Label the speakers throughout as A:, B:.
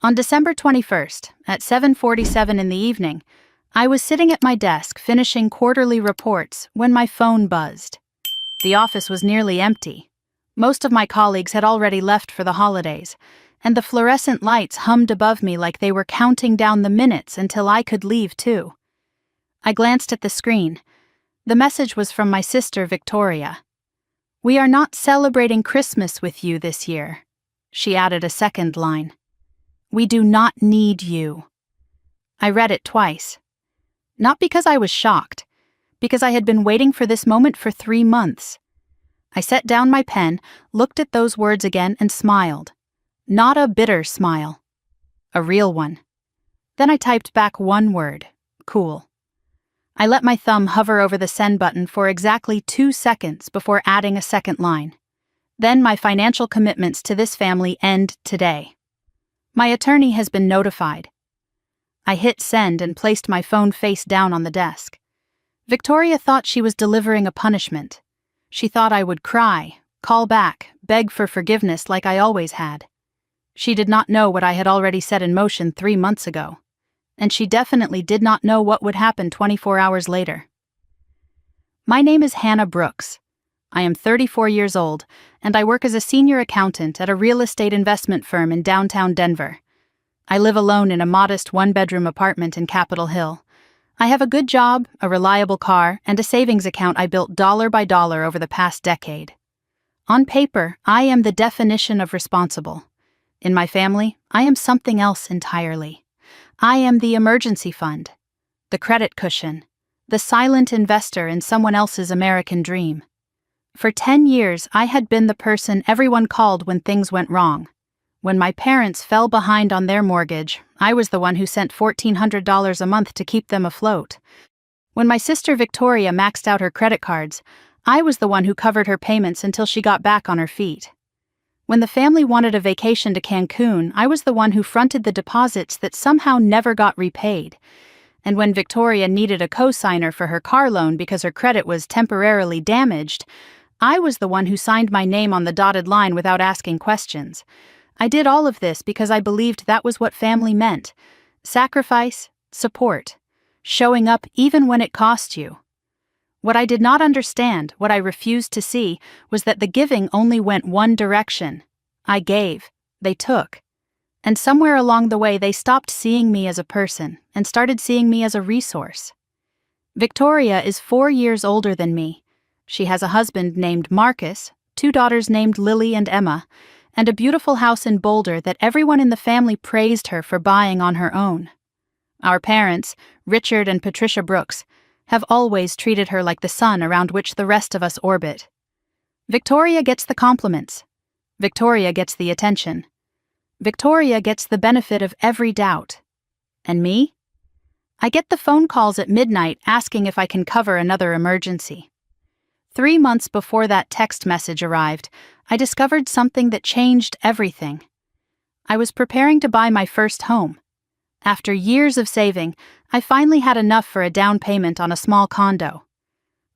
A: On December 21st, at 7:47 in the evening, I was sitting at my desk finishing quarterly reports when my phone buzzed. The office was nearly empty. Most of my colleagues had already left for the holidays, and the fluorescent lights hummed above me like they were counting down the minutes until I could leave too. I glanced at the screen. The message was from my sister Victoria. "We are not celebrating Christmas with you this year." She added a second line. "We do not need you." I read it twice. Not because I was shocked, because I had been waiting for this moment for 3 months. I set down my pen, looked at those words again, and smiled. Not a bitter smile. A real one. Then I typed back one word: cool. I let my thumb hover over the send button for exactly 2 seconds before adding a second line. Then my financial commitments to this family end today. My attorney has been notified. I hit send and placed my phone face down on the desk. Victoria thought she was delivering a punishment. She thought I would cry, call back, beg for forgiveness like I always had. She did not know what I had already set in motion 3 months ago. And she definitely did not know what would happen 24 hours later. My name is Hannah Brooks. I am 34 years old, and I work as a senior accountant at a real estate investment firm in downtown Denver. I live alone in a modest 1-bedroom apartment in Capitol Hill. I have a good job, a reliable car, and a savings account I built dollar by dollar over the past decade. On paper, I am the definition of responsible. In my family, I am something else entirely. I am the emergency fund, the credit cushion, the silent investor in someone else's American dream. For 10 years, I had been the person everyone called when things went wrong. When my parents fell behind on their mortgage, I was the one who sent $1,400 a month to keep them afloat. When my sister Victoria maxed out her credit cards, I was the one who covered her payments until she got back on her feet. When the family wanted a vacation to Cancun, I was the one who fronted the deposits that somehow never got repaid. And when Victoria needed a co-signer for her car loan because her credit was temporarily damaged, I was the one who signed my name on the dotted line without asking questions. I did all of this because I believed that was what family meant: sacrifice, support, showing up even when it cost you. What I did not understand, what I refused to see, was that the giving only went one direction. I gave, they took. And somewhere along the way they stopped seeing me as a person and started seeing me as a resource. Victoria is 4 years older than me. She has a husband named Marcus, 2 daughters named Lily and Emma, and a beautiful house in Boulder that everyone in the family praised her for buying on her own. Our parents, Richard and Patricia Brooks, have always treated her like the sun around which the rest of us orbit. Victoria gets the compliments. Victoria gets the attention. Victoria gets the benefit of every doubt. And me? I get the phone calls at midnight asking if I can cover another emergency. 3 months before that text message arrived, I discovered something that changed everything. I was preparing to buy my first home. After years of saving, I finally had enough for a down payment on a small condo.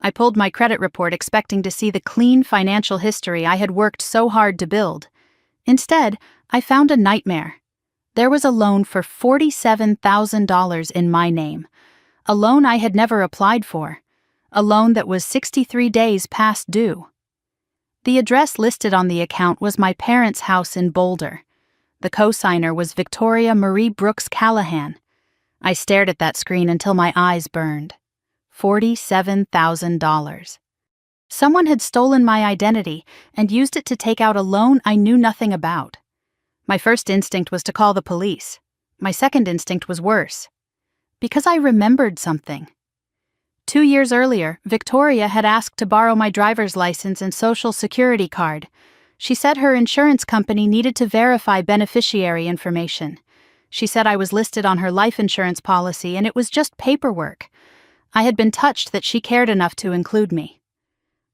A: I pulled my credit report expecting to see the clean financial history I had worked so hard to build. Instead, I found a nightmare. There was a loan for $47,000 in my name, a loan I had never applied for, a loan that was 63 days past due. The address listed on the account was my parents' house in Boulder. The co-signer was Victoria Marie Brooks Callahan. I stared at that screen until my eyes burned. $47,000. Someone had stolen my identity and used it to take out a loan I knew nothing about. My first instinct was to call the police. My second instinct was worse. Because I remembered something. 2 years earlier, Victoria had asked to borrow my driver's license and social security card. She said her insurance company needed to verify beneficiary information. She said I was listed on her life insurance policy and it was just paperwork. I had been touched that she cared enough to include me.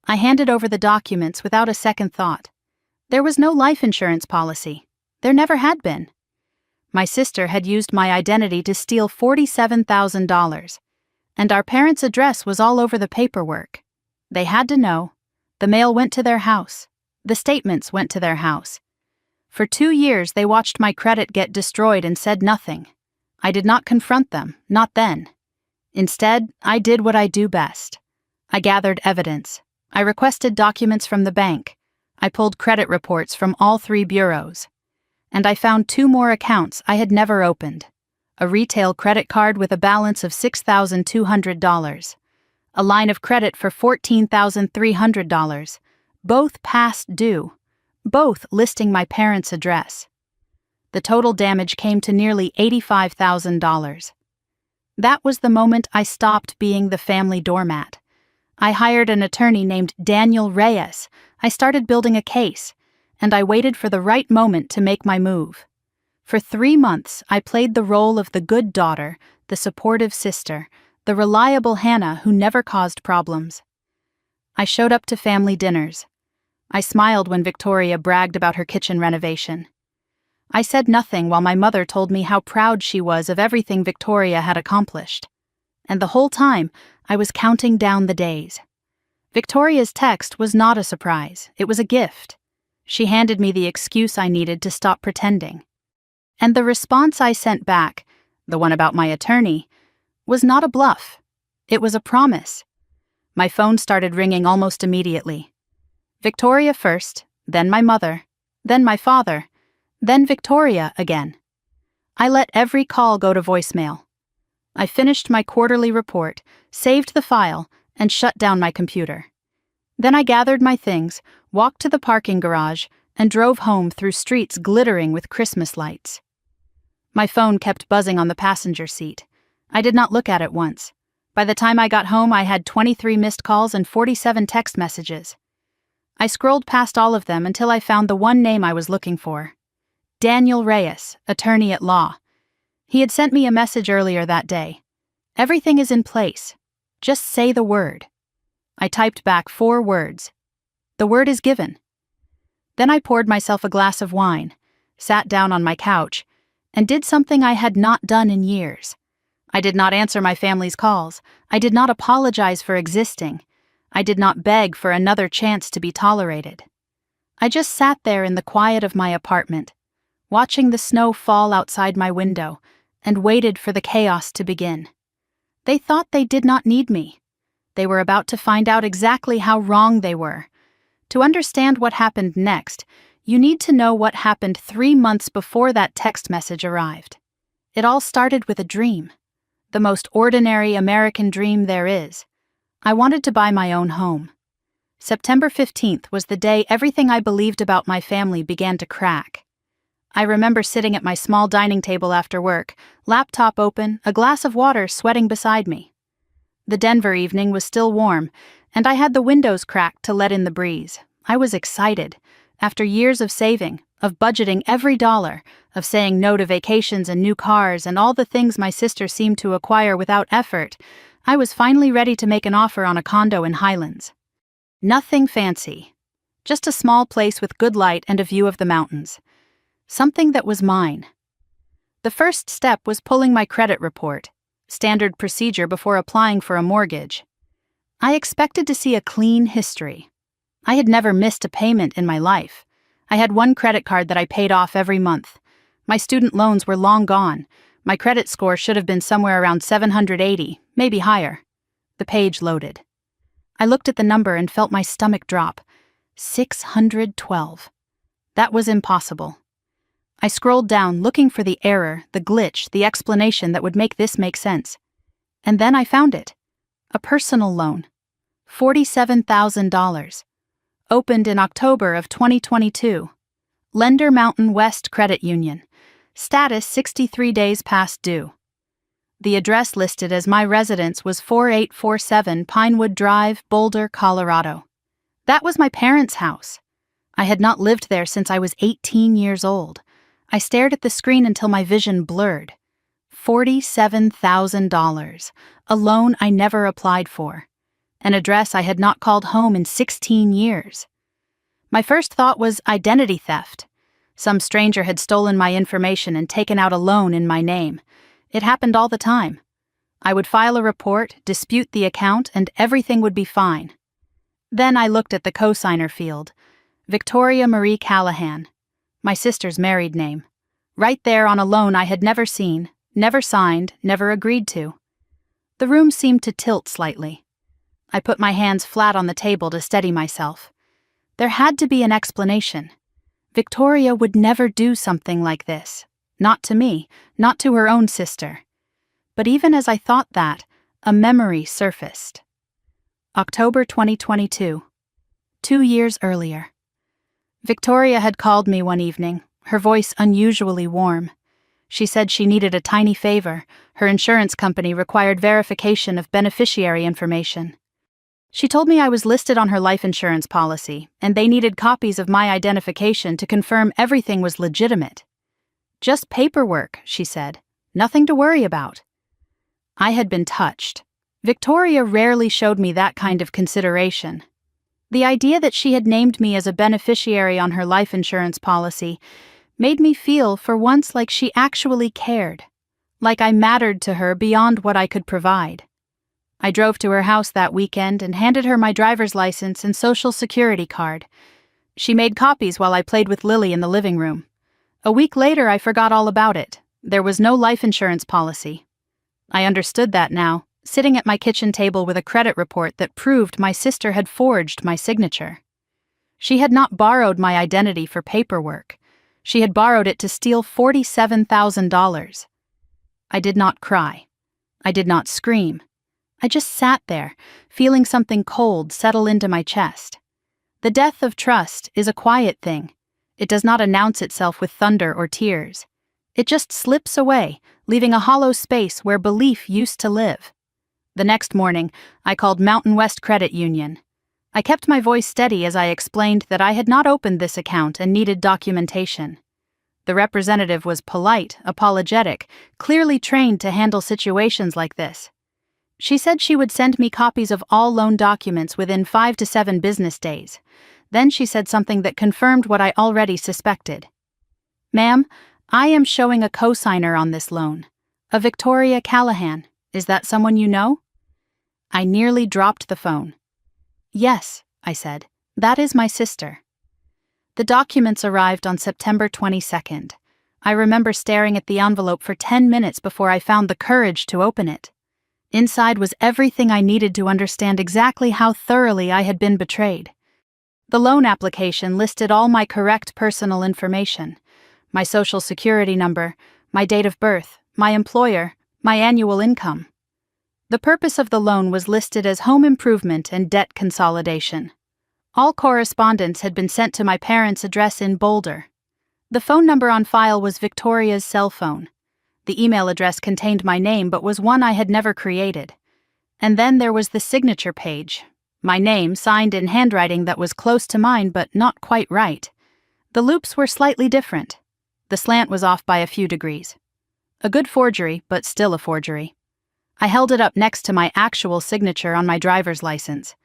A: I handed over the documents without a second thought. There was no life insurance policy. There never had been. My sister had used my identity to steal $47,000. And our parents' address was all over the paperwork. They had to know. The mail went to their house. The statements went to their house. For 2 years, they watched my credit get destroyed and said nothing. I did not confront them, not then. Instead, I did what I do best. I gathered evidence. I requested documents from the bank. I pulled credit reports from all 3 bureaus. And I found 2 more accounts I had never opened. A retail credit card with a balance of $6,200. A line of credit for $14,300. Both past due. Both listing my parents' address. The total damage came to nearly $85,000. That was the moment I stopped being the family doormat. I hired an attorney named Daniel Reyes. I started building a case, and I waited for the right moment to make my move. For 3 months, I played the role of the good daughter, the supportive sister, the reliable Hannah who never caused problems. I showed up to family dinners. I smiled when Victoria bragged about her kitchen renovation. I said nothing while my mother told me how proud she was of everything Victoria had accomplished. And the whole time, I was counting down the days. Victoria's text was not a surprise, it was a gift. She handed me the excuse I needed to stop pretending. And the response I sent back, the one about my attorney, was not a bluff. It was a promise. My phone started ringing almost immediately. Victoria first, then my mother, then my father, then Victoria again. I let every call go to voicemail. I finished my quarterly report, saved the file, and shut down my computer. Then I gathered my things, walked to the parking garage, and drove home through streets glittering with Christmas lights. My phone kept buzzing on the passenger seat. I did not look at it once. By the time I got home, I had 23 missed calls and 47 text messages. I scrolled past all of them until I found the one name I was looking for. Daniel Reyes, attorney at law. He had sent me a message earlier that day. Everything is in place. Just say the word. I typed back 4 words. The word is given. Then I poured myself a glass of wine, sat down on my couch, and did something I had not done in years. I did not answer my family's calls. I did not apologize for existing. I did not beg for another chance to be tolerated. I just sat there in the quiet of my apartment, watching the snow fall outside my window, and waited for the chaos to begin. They thought they did not need me. They were about to find out exactly how wrong they were. To understand what happened next, you need to know what happened 3 months before that text message arrived. It all started with a dream. The most ordinary American dream there is. I wanted to buy my own home. September 15th was the day everything I believed about my family began to crack. I remember sitting at my small dining table after work, laptop open, a glass of water sweating beside me. The Denver evening was still warm, and I had the windows cracked to let in the breeze. I was excited. After years of saving, of budgeting every dollar, of saying no to vacations and new cars and all the things my sister seemed to acquire without effort, I was finally ready to make an offer on a condo in Highlands. Nothing fancy. Just a small place with good light and a view of the mountains. Something that was mine. The first step was pulling my credit report, standard procedure before applying for a mortgage. I expected to see a clean history. I had never missed a payment in my life. I had one credit card that I paid off every month. My student loans were long gone. My credit score should have been somewhere around 780, maybe higher. The page loaded. I looked at the number and felt my stomach drop. 612. That was impossible. I scrolled down looking for the error, the glitch, the explanation that would make this make sense. And then I found it. A personal loan. $47,000. Opened in October of 2022. Lender Mountain West Credit Union. Status 63 days past due. The address listed as my residence was 4847 Pinewood Drive, Boulder, Colorado. That was my parents' house. I had not lived there since I was 18 years old. I stared at the screen until my vision blurred. $47,000. A loan I never applied for. An address I had not called home in 16 years. My first thought was identity theft. Some stranger had stolen my information and taken out a loan in my name. It happened all the time. I would file a report, dispute the account, and everything would be fine. Then I looked at the cosigner field. Victoria Marie Callahan. My sister's married name. Right there on a loan I had never seen, never signed, never agreed to. The room seemed to tilt slightly. I put my hands flat on the table to steady myself. There had to be an explanation. Victoria would never do something like this. Not to me, not to her own sister. But even as I thought that, a memory surfaced. October 2022. 2 years earlier. Victoria had called me one evening, her voice unusually warm. She said she needed a tiny favor. Her insurance company required verification of beneficiary information. She told me I was listed on her life insurance policy, and they needed copies of my identification to confirm everything was legitimate. Just paperwork, she said. Nothing to worry about. I had been touched. Victoria rarely showed me that kind of consideration. The idea that she had named me as a beneficiary on her life insurance policy made me feel for once like she actually cared, like I mattered to her beyond what I could provide. I drove to her house that weekend and handed her my driver's license and social security card. She made copies while I played with Lily in the living room. A week later, I forgot all about it. There was no life insurance policy. I understood that now, sitting at my kitchen table with a credit report that proved my sister had forged my signature. She had not borrowed my identity for paperwork. She had borrowed it to steal $47,000. I did not cry. I did not scream. I just sat there, feeling something cold settle into my chest. The death of trust is a quiet thing. It does not announce itself with thunder or tears. It just slips away, leaving a hollow space where belief used to live. The next morning, I called Mountain West Credit Union. I kept my voice steady as I explained that I had not opened this account and needed documentation. The representative was polite, apologetic, clearly trained to handle situations like this. She said she would send me copies of all loan documents within 5 to 7 business days. Then she said something that confirmed what I already suspected. "Ma'am, I am showing a cosigner on this loan. A Victoria Callahan. Is that someone you know?" I nearly dropped the phone. "Yes," I said. "That is my sister." The documents arrived on September 22nd. I remember staring at the envelope for 10 minutes before I found the courage to open it. Inside was everything I needed to understand exactly how thoroughly I had been betrayed. The loan application listed all my correct personal information: my social security number, my date of birth, my employer, my annual income. The purpose of the loan was listed as home improvement and debt consolidation. All correspondence had been sent to my parents' address in Boulder. The phone number on file was Victoria's cell phone. The email address contained my name but was one I had never created. And then there was the signature page. My name signed in handwriting that was close to mine but not quite right. The loops were slightly different. The slant was off by a few degrees. A good forgery, but still a forgery. I held it up next to my actual signature on my driver's license.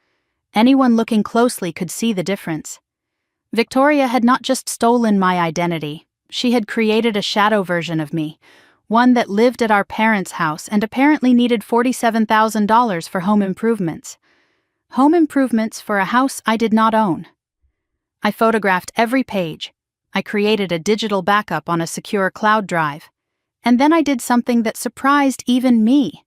A: Anyone looking closely could see the difference. Victoria had not just stolen my identity. She had created a shadow version of me, one that lived at our parents' house and apparently needed $47,000 for home improvements. Home improvements for a house I did not own. I photographed every page. I created a digital backup on a secure cloud drive. And then I did something that surprised even me.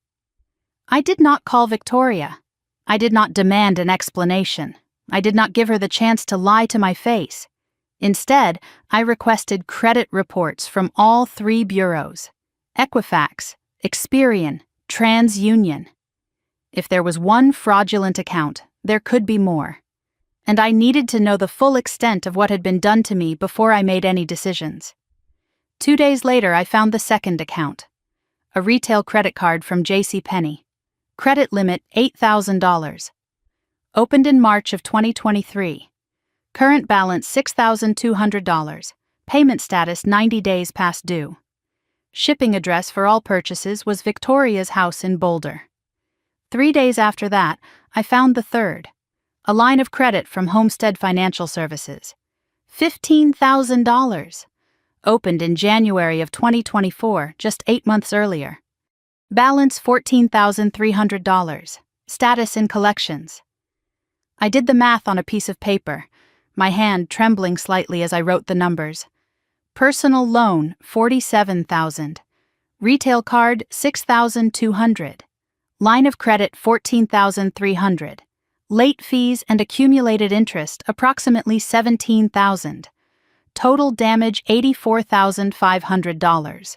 A: I did not call Victoria. I did not demand an explanation. I did not give her the chance to lie to my face. Instead, I requested credit reports from all 3 bureaus: Equifax, Experian, TransUnion. If there was one fraudulent account, there could be more. And I needed to know the full extent of what had been done to me before I made any decisions. 2 days later, I found the second account. A retail credit card from JCPenney. Credit limit $8,000. Opened in March of 2023. Current balance $6,200. Payment status 90 days past due. Shipping address for all purchases was Victoria's house in Boulder. 3 days after that, I found the third. A line of credit from Homestead Financial Services. $15,000. Opened in January of 2024, just 8 months earlier. Balance $14,300. Status in collections. I did the math on a piece of paper, my hand trembling slightly as I wrote the numbers. Personal loan, $47,000. Retail card, $6,200. Line of credit, $14,300. Late fees and accumulated interest, approximately $17,000. Total damage, $84,500.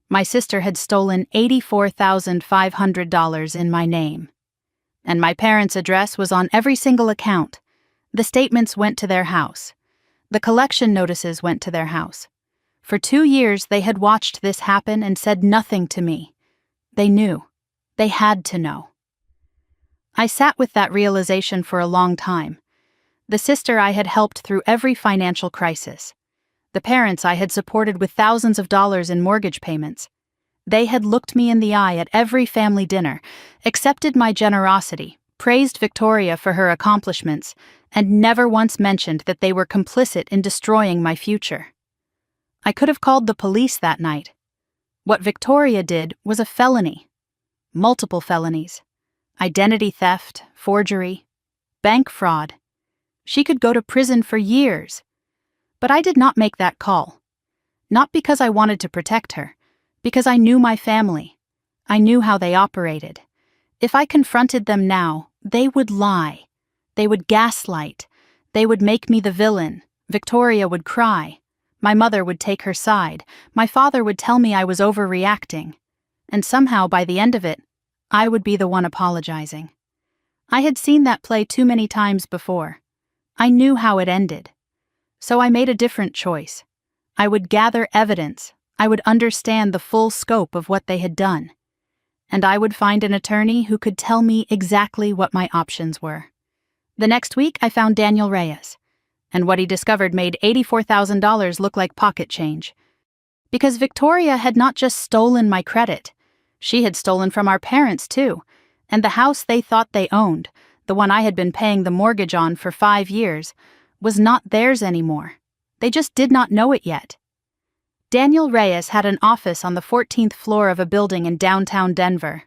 A: My sister had stolen $84,500 in my name. And my parents' address was on every single account. The statements went to their house. The collection notices went to their house. For 2 years, they had watched this happen and said nothing to me. They knew. They had to know. I sat with that realization for a long time. The sister I had helped through every financial crisis. The parents I had supported with thousands of dollars in mortgage payments. They had looked me in the eye at every family dinner, accepted my generosity, praised Victoria for her accomplishments, and never once mentioned that they were complicit in destroying my future. I could have called the police that night. What Victoria did was a felony. Multiple felonies. Identity theft, forgery, bank fraud. She could go to prison for years. But I did not make that call. Not because I wanted to protect her, because I knew my family. I knew how they operated. If I confronted them now, they would lie. They would gaslight. They would make me the villain. Victoria would cry. My mother would take her side. My father would tell me I was overreacting. And somehow, by the end of it, I would be the one apologizing. I had seen that play too many times before. I knew how it ended. So I made a different choice. I would gather evidence. I would understand the full scope of what they had done. And I would find an attorney who could tell me exactly what my options were. The next week, I found Daniel Reyes. And what he discovered made $84,000 look like pocket change. Because Victoria had not just stolen my credit. She had stolen from our parents, too. And the house they thought they owned, the one I had been paying the mortgage on for 5 years, was not theirs anymore. They just did not know it yet. Daniel Reyes had an office on the 14th floor of a building in downtown Denver.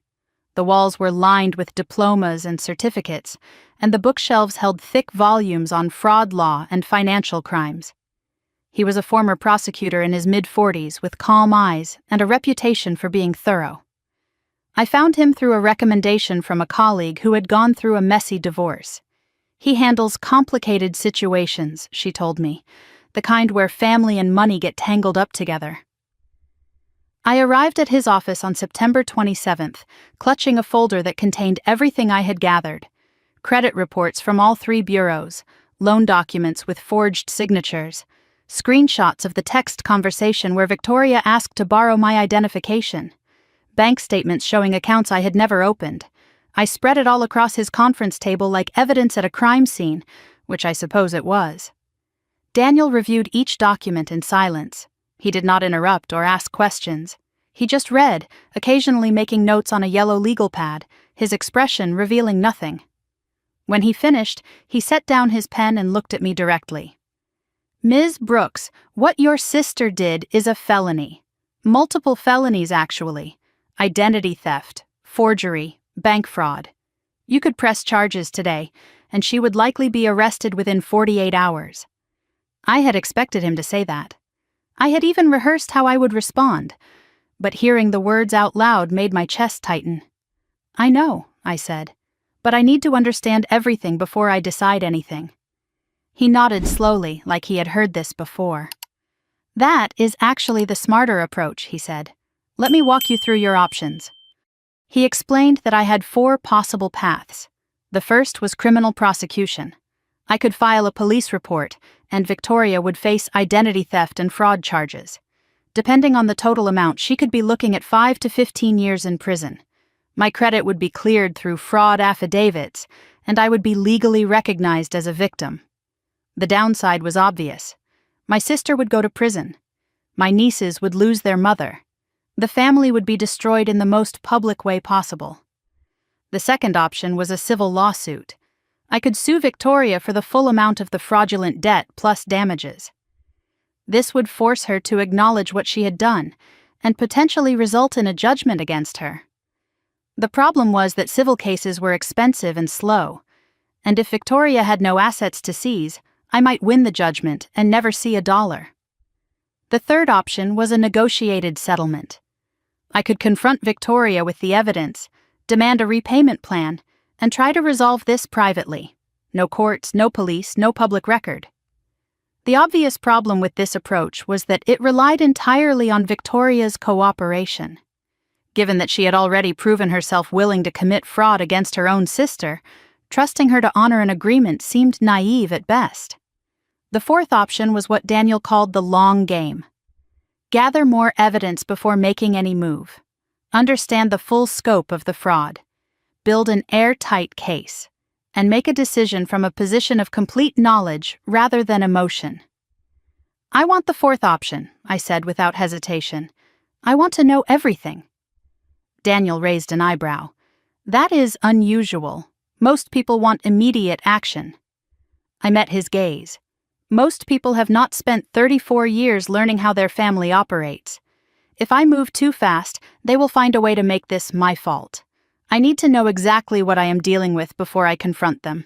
A: The walls were lined with diplomas and certificates, and the bookshelves held thick volumes on fraud law and financial crimes. He was a former prosecutor in his mid-40s with calm eyes and a reputation for being thorough. I found him through a recommendation from a colleague who had gone through a messy divorce. He handles complicated situations, she told me, the kind where family and money get tangled up together. I arrived at his office on September 27th, clutching a folder that contained everything I had gathered. Credit reports from all 3 bureaus, loan documents with forged signatures, screenshots of the text conversation where Victoria asked to borrow my identification, bank statements showing accounts I had never opened. I spread it all across his conference table like evidence at a crime scene, which I suppose it was. Daniel reviewed each document in silence. He did not interrupt or ask questions. He just read, occasionally making notes on a yellow legal pad, his expression revealing nothing. When he finished, he set down his pen and looked at me directly. "Ms. Brooks, what your sister did is a felony. Multiple felonies, actually. Identity theft, forgery, bank fraud. You could press charges today, and she would likely be arrested within 48 hours. I had expected him to say that. I had even rehearsed how I would respond, but hearing the words out loud made my chest tighten. I know, I said, but I need to understand everything before I decide anything. He nodded slowly, like he had heard this before. That is actually the smarter approach, he said. Let me walk you through your options. He explained that I had 4 possible paths. The first was criminal prosecution. I could file a police report, and Victoria would face identity theft and fraud charges. Depending on the total amount, she could be looking at 5 to 15 years in prison. My credit would be cleared through fraud affidavits, and I would be legally recognized as a victim. The downside was obvious. My sister would go to prison. My nieces would lose their mother. The family would be destroyed in the most public way possible. The second option was a civil lawsuit. I could sue Victoria for the full amount of the fraudulent debt plus damages. This would force her to acknowledge what she had done, and potentially result in a judgment against her. The problem was that civil cases were expensive and slow, and if Victoria had no assets to seize, I might win the judgment and never see a dollar. The third option was a negotiated settlement. I could confront Victoria with the evidence, demand a repayment plan, and try to resolve this privately. No courts, no police, no public record. The obvious problem with this approach was that it relied entirely on Victoria's cooperation. Given that she had already proven herself willing to commit fraud against her own sister, trusting her to honor an agreement seemed naive at best. The fourth option was what Daniel called the long game. Gather more evidence before making any move. Understand the full scope of the fraud. Build an airtight case. And make a decision from a position of complete knowledge rather than emotion. I want the fourth option, I said without hesitation. I want to know everything. Daniel raised an eyebrow. That is unusual. Most people want immediate action. I met his gaze. Most people have not spent 34 years learning how their family operates. If I move too fast, they will find a way to make this my fault. I need to know exactly what I am dealing with before I confront them.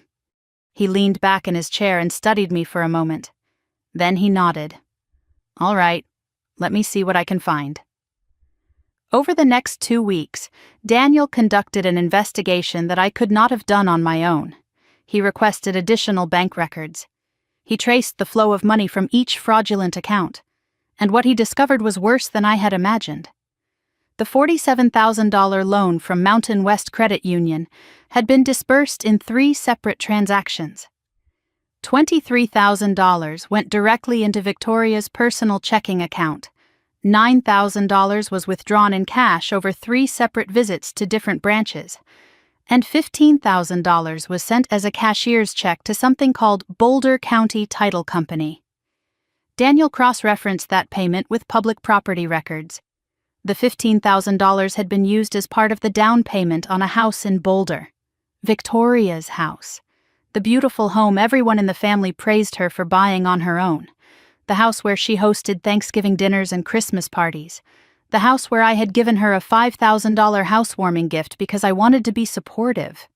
A: He leaned back in his chair and studied me for a moment. Then he nodded. All right, let me see what I can find. Over the next 2 weeks, Daniel conducted an investigation that I could not have done on my own. He requested additional bank records. He traced the flow of money from each fraudulent account, and what he discovered was worse than I had imagined. The $47,000 loan from Mountain West Credit Union had been disbursed in 3 separate transactions. $23,000 went directly into Victoria's personal checking account. $9,000 was withdrawn in cash over 3 separate visits to different branches, and $15,000 was sent as a cashier's check to something called Boulder County Title Company. Daniel cross-referenced that payment with public property records. The $15,000 had been used as part of the down payment on a house in Boulder. Victoria's house. The beautiful home everyone in the family praised her for buying on her own. The house where she hosted Thanksgiving dinners and Christmas parties. The house where I had given her a $5,000 housewarming gift because I wanted to be supportive.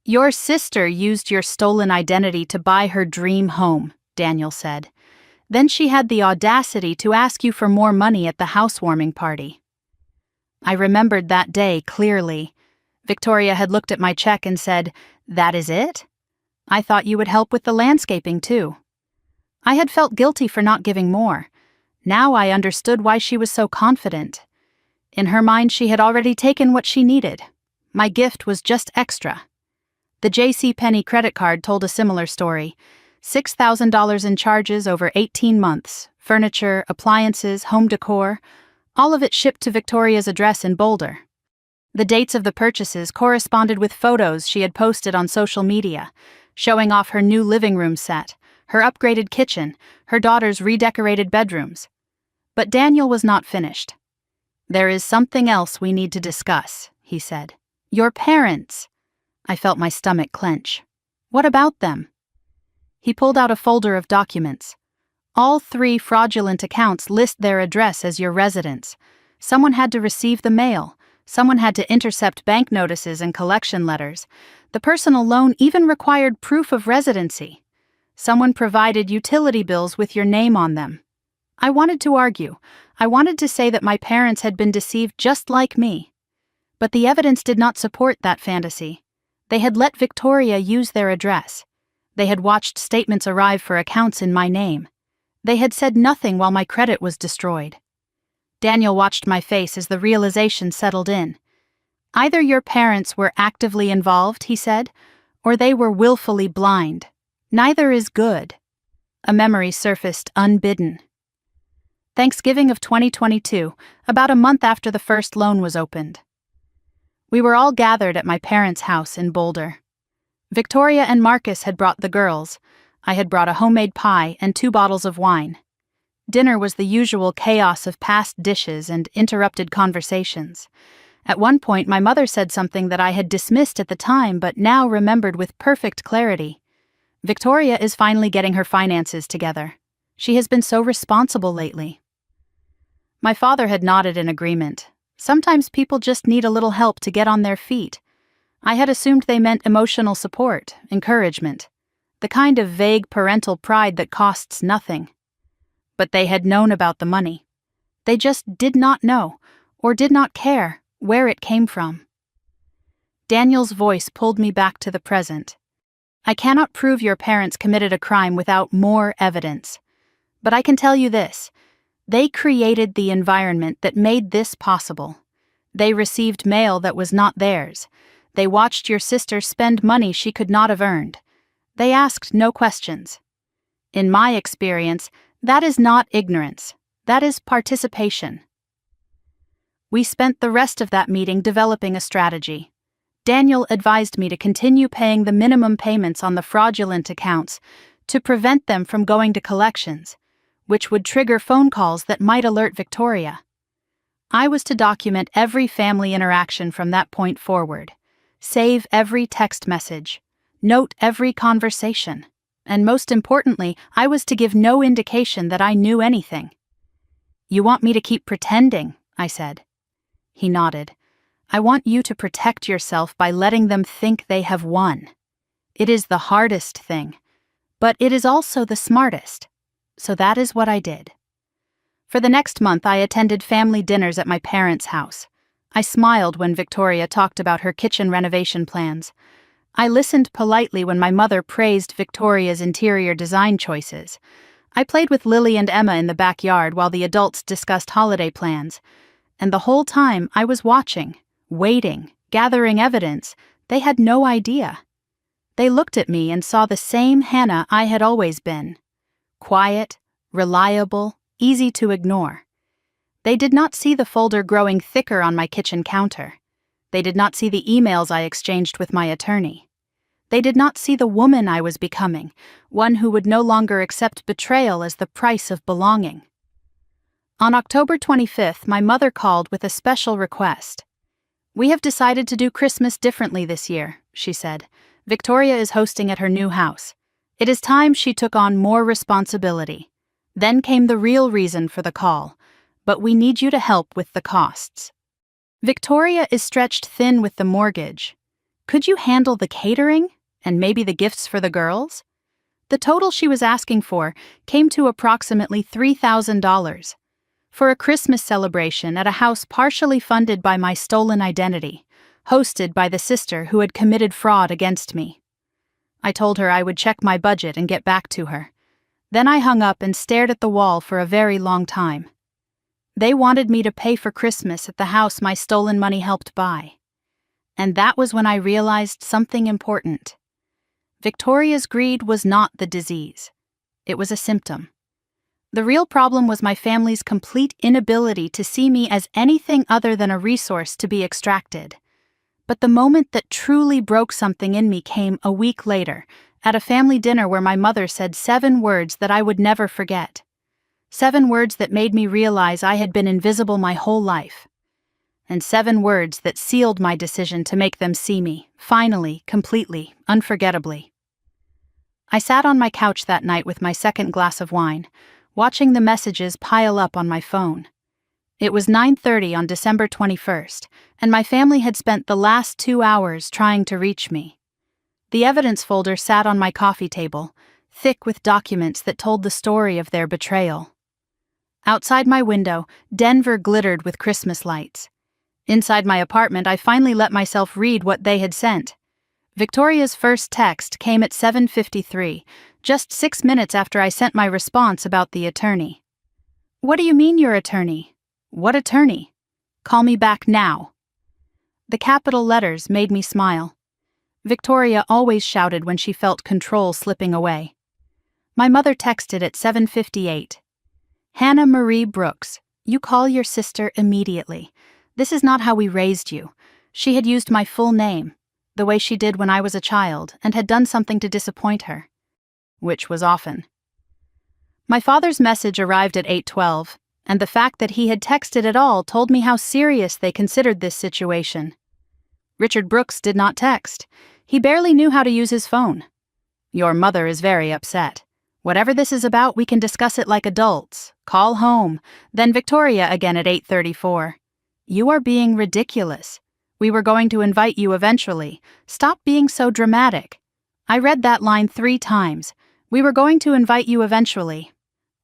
A: Your sister used your stolen identity to buy her dream home, Daniel said. Then she had the audacity to ask you for more money at the housewarming party. I remembered that day clearly. Victoria had looked at my check and said, "That is it? I thought you would help with the landscaping too." I had felt guilty for not giving more. Now I understood why she was so confident. In her mind, she had already taken what she needed. My gift was just extra. The JCPenney credit card told a similar story. $6,000 in charges over 18 months, furniture, appliances, home decor, all of it shipped to Victoria's address in Boulder. The dates of the purchases corresponded with photos she had posted on social media, showing off her new living room set, her upgraded kitchen, her daughter's redecorated bedrooms. But Daniel was not finished. "There is something else we need to discuss," he said. "Your parents." I felt my stomach clench. "What about them?" He pulled out a folder of documents. All 3 fraudulent accounts list their address as your residence. Someone had to receive the mail. Someone had to intercept bank notices and collection letters. The personal loan even required proof of residency. Someone provided utility bills with your name on them. I wanted to argue. I wanted to say that my parents had been deceived just like me. But the evidence did not support that fantasy. They had let Victoria use their address. They had watched statements arrive for accounts in my name. They had said nothing while my credit was destroyed. Daniel watched my face as the realization settled in. Either your parents were actively involved, he said, or they were willfully blind. Neither is good. A memory surfaced unbidden. Thanksgiving of 2022, about a month after the first loan was opened. We were all gathered at my parents' house in Boulder. Victoria and Marcus had brought the girls. I had brought a homemade pie and 2 bottles of wine. Dinner was the usual chaos of past dishes and interrupted conversations. At one point, my mother said something that I had dismissed at the time but now remembered with perfect clarity. Victoria is finally getting her finances together. She has been so responsible lately. My father had nodded in agreement. Sometimes people just need a little help to get on their feet. I had assumed they meant emotional support, encouragement, the kind of vague parental pride that costs nothing. but they had known about the money. They just did not know, or did not care, where it came from. Daniel's voice pulled me back to the present. I cannot prove your parents committed a crime without more evidence. But I can tell you this. They created the environment that made this possible. They received mail that was not theirs. They watched your sister spend money she could not have earned. They asked no questions. In my experience, that is not ignorance. That is participation. We spent the rest of that meeting developing a strategy. Daniel advised me to continue paying the minimum payments on the fraudulent accounts to prevent them from going to collections, which would trigger phone calls that might alert Victoria. I was to document every family interaction from that point forward, save every text message, note every conversation, and most importantly, I was to give no indication that I knew anything. "You want me to keep pretending?" I said. He nodded. "I want you to protect yourself by letting them think they have won. It is the hardest thing, but it is also the smartest. So that is what I did." For the next month, I attended family dinners at my parents' house. I smiled when Victoria talked about her kitchen renovation plans. I listened politely when my mother praised Victoria's interior design choices. I played with Lily and Emma in the backyard while the adults discussed holiday plans. And the whole time I was watching, waiting, gathering evidence. They had no idea. They looked at me and saw the same Hannah I had always been. Quiet, reliable, easy to ignore. They did not see the folder growing thicker on my kitchen counter. They did not see the emails I exchanged with my attorney. They did not see the woman I was becoming, one who would no longer accept betrayal as the price of belonging. On October 25th, my mother called with a special request. "We have decided to do Christmas differently this year," she said. "Victoria is hosting at her new house. It is time she took on more responsibility." Then came the real reason for the call. "But we need you to help with the costs. Victoria is stretched thin with the mortgage. Could you handle the catering and maybe the gifts for the girls?" The total she was asking for came to approximately $3,000. For a Christmas celebration at a house partially funded by my stolen identity, hosted by the sister who had committed fraud against me. I told her I would check my budget and get back to her. Then I hung up and stared at the wall for a very long time. They wanted me to pay for Christmas at the house my stolen money helped buy. And that was when I realized something important. Victoria's greed was not the disease. It was a symptom. The real problem was my family's complete inability to see me as anything other than a resource to be extracted. But the moment that truly broke something in me came a week later, at a family dinner where my mother said 7 words that I would never forget. 7 words that made me realize I had been invisible my whole life. And 7 words that sealed my decision to make them see me, finally, completely, unforgettably. I sat on my couch that night with my second glass of wine, watching the messages pile up on my phone. It was 9:30 on December 21st, and my family had spent the last 2 hours trying to reach me. The evidence folder sat on my coffee table, thick with documents that told the story of their betrayal. Outside my window, Denver glittered with Christmas lights. Inside my apartment, I finally let myself read what they had sent. Victoria's first text came at 7:53, just 6 minutes after I sent my response about the attorney. "What do you mean, your attorney? What attorney? Call me back now." The capital letters made me smile. Victoria always shouted when she felt control slipping away. My mother texted at 7:58. "Hannah Marie Brooks, you call your sister immediately. This is not how we raised you." She had used my full name, the way she did when I was a child, and had done something to disappoint her. Which was often. My father's message arrived at 8:12, and the fact that he had texted at all told me how serious they considered this situation. Richard Brooks did not text. He barely knew how to use his phone. "Your mother is very upset. Whatever this is about, we can discuss it like adults. Call home." Then Victoria again at 8:34. "You are being ridiculous. We were going to invite you eventually. Stop being so dramatic." I read that line 3 times. "We were going to invite you eventually."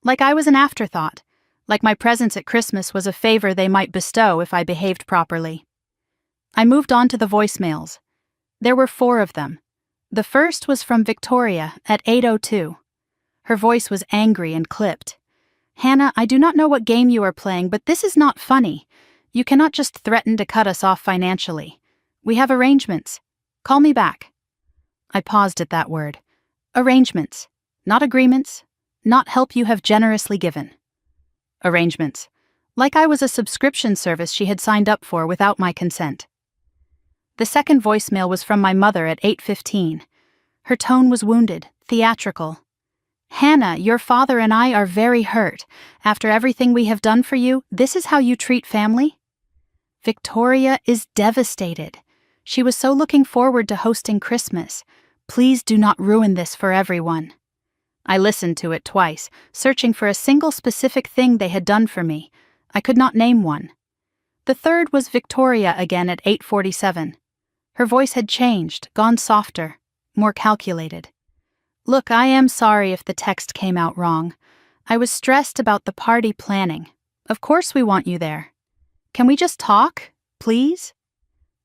A: Like I was an afterthought, like my presence at Christmas was a favor they might bestow if I behaved properly. I moved on to the voicemails. There were 4 of them. The first was from Victoria at 8:02. Her voice was angry and clipped. "Hannah, I do not know what game you are playing, but this is not funny. You cannot just threaten to cut us off financially. We have arrangements. Call me back." I paused at that word. Arrangements, not agreements, not help you have generously given. Arrangements. Like I was a subscription service she had signed up for without my consent. The second voicemail was from my mother at 8:15. Her tone was wounded, theatrical. "Hannah, your father and I are very hurt. After everything we have done for you, this is how you treat family?" Victoria is devastated. She was so looking forward to hosting Christmas. Please do not ruin this for everyone. I listened to it twice, searching for a single specific thing they had done for me. I could not name one. The third was Victoria again at 8:47. Her voice had changed, gone softer, more calculated. "Look, I am sorry if the text came out wrong. I was stressed about the party planning. Of course we want you there. Can we just talk, please?"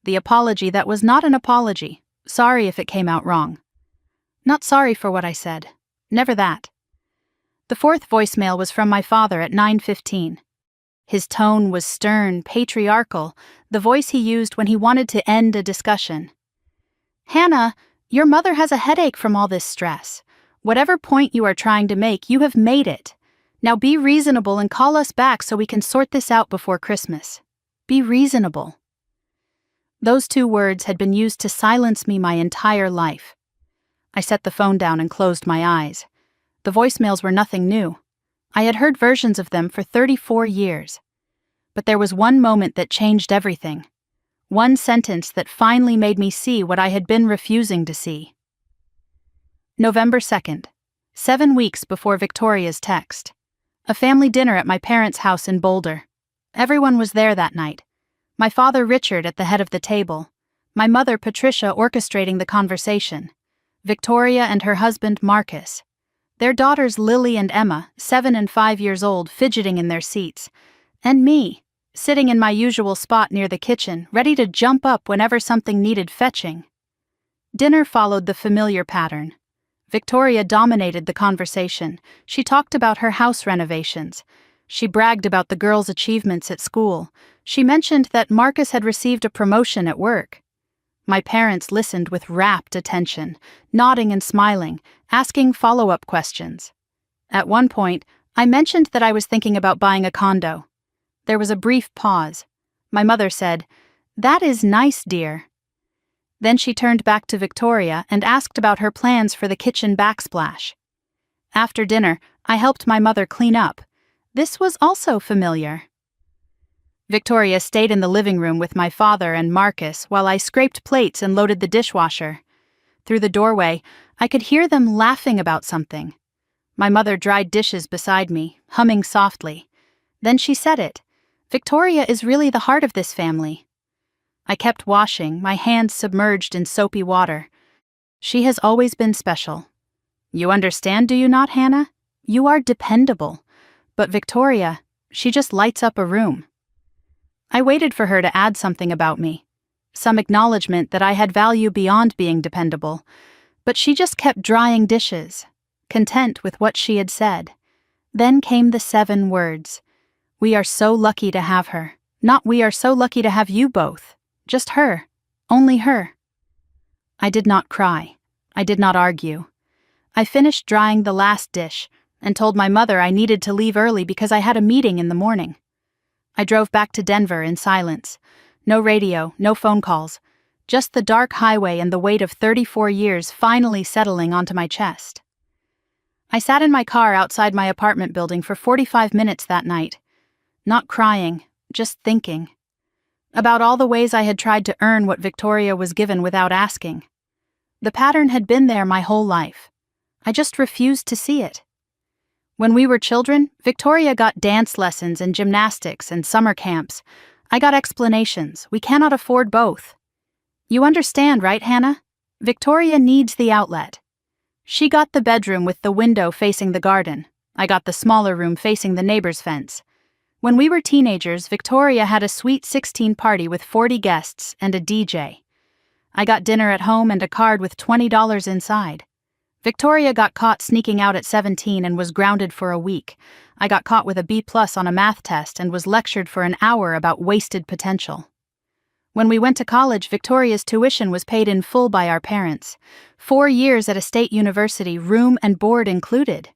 A: The apology that was not an apology. Sorry if it came out wrong. Not sorry for what I said. Never that. The fourth voicemail was from my father at 9:15. His tone was stern, patriarchal, the voice he used when he wanted to end a discussion. "Hannah, your mother has a headache from all this stress. Whatever point you are trying to make, you have made it. Now be reasonable and call us back so we can sort this out before Christmas. Be reasonable." Those 2 words had been used to silence me my entire life. I set the phone down and closed my eyes. The voicemails were nothing new. I had heard versions of them for 34 years. But there was one moment that changed everything. One sentence that finally made me see what I had been refusing to see. November 2nd, 7 weeks before Victoria's text. A family dinner at my parents' house in Boulder. Everyone was there that night. My father Richard at the head of the table. My mother Patricia orchestrating the conversation. Victoria and her husband Marcus. Their daughters Lily and Emma, 7 and 5 years old, fidgeting in their seats. And me, sitting in my usual spot near the kitchen, ready to jump up whenever something needed fetching. Dinner followed the familiar pattern. Victoria dominated the conversation. She talked about her house renovations. She bragged about the girls' achievements at school. She mentioned that Marcus had received a promotion at work. My parents listened with rapt attention, nodding and smiling, asking follow-up questions. At one point, I mentioned that I was thinking about buying a condo. There was a brief pause. My mother said, "That is nice, dear." Then she turned back to Victoria and asked about her plans for the kitchen backsplash. After dinner, I helped my mother clean up. This was also familiar. Victoria stayed in the living room with my father and Marcus while I scraped plates and loaded the dishwasher. Through the doorway, I could hear them laughing about something. My mother dried dishes beside me, humming softly. Then she said it. "Victoria is really the heart of this family." I kept washing, my hands submerged in soapy water. She has always been special. You understand, do you not, Hannah? You are dependable. But Victoria, she just lights up a room. I waited for her to add something about me, some acknowledgement that I had value beyond being dependable, but she just kept drying dishes, content with what she had said. Then came the 7 words. "We are so lucky to have her. Not we are so lucky to have you both. Just her. Only her." I did not cry. I did not argue. I finished drying the last dish and told my mother I needed to leave early because I had a meeting in the morning. I drove back to Denver in silence. No radio, no phone calls. Just the dark highway and the weight of 34 years finally settling onto my chest. I sat in my car outside my apartment building for 45 minutes that night. Not crying, just thinking. About all the ways I had tried to earn what Victoria was given without asking. The pattern had been there my whole life. I just refused to see it. When we were children, Victoria got dance lessons and gymnastics and summer camps. I got explanations. We cannot afford both. You understand, right, Hannah? Victoria needs the outlet. She got the bedroom with the window facing the garden. I got the smaller room facing the neighbor's fence. When we were teenagers, Victoria had a sweet 16 party with 40 guests and a DJ. I got dinner at home and a card with $20 inside. Victoria got caught sneaking out at 17 and was grounded for a week. I got caught with a B+ on a math test and was lectured for an hour about wasted potential. When we went to college, Victoria's tuition was paid in full by our parents. 4 years at a state university, room and board included.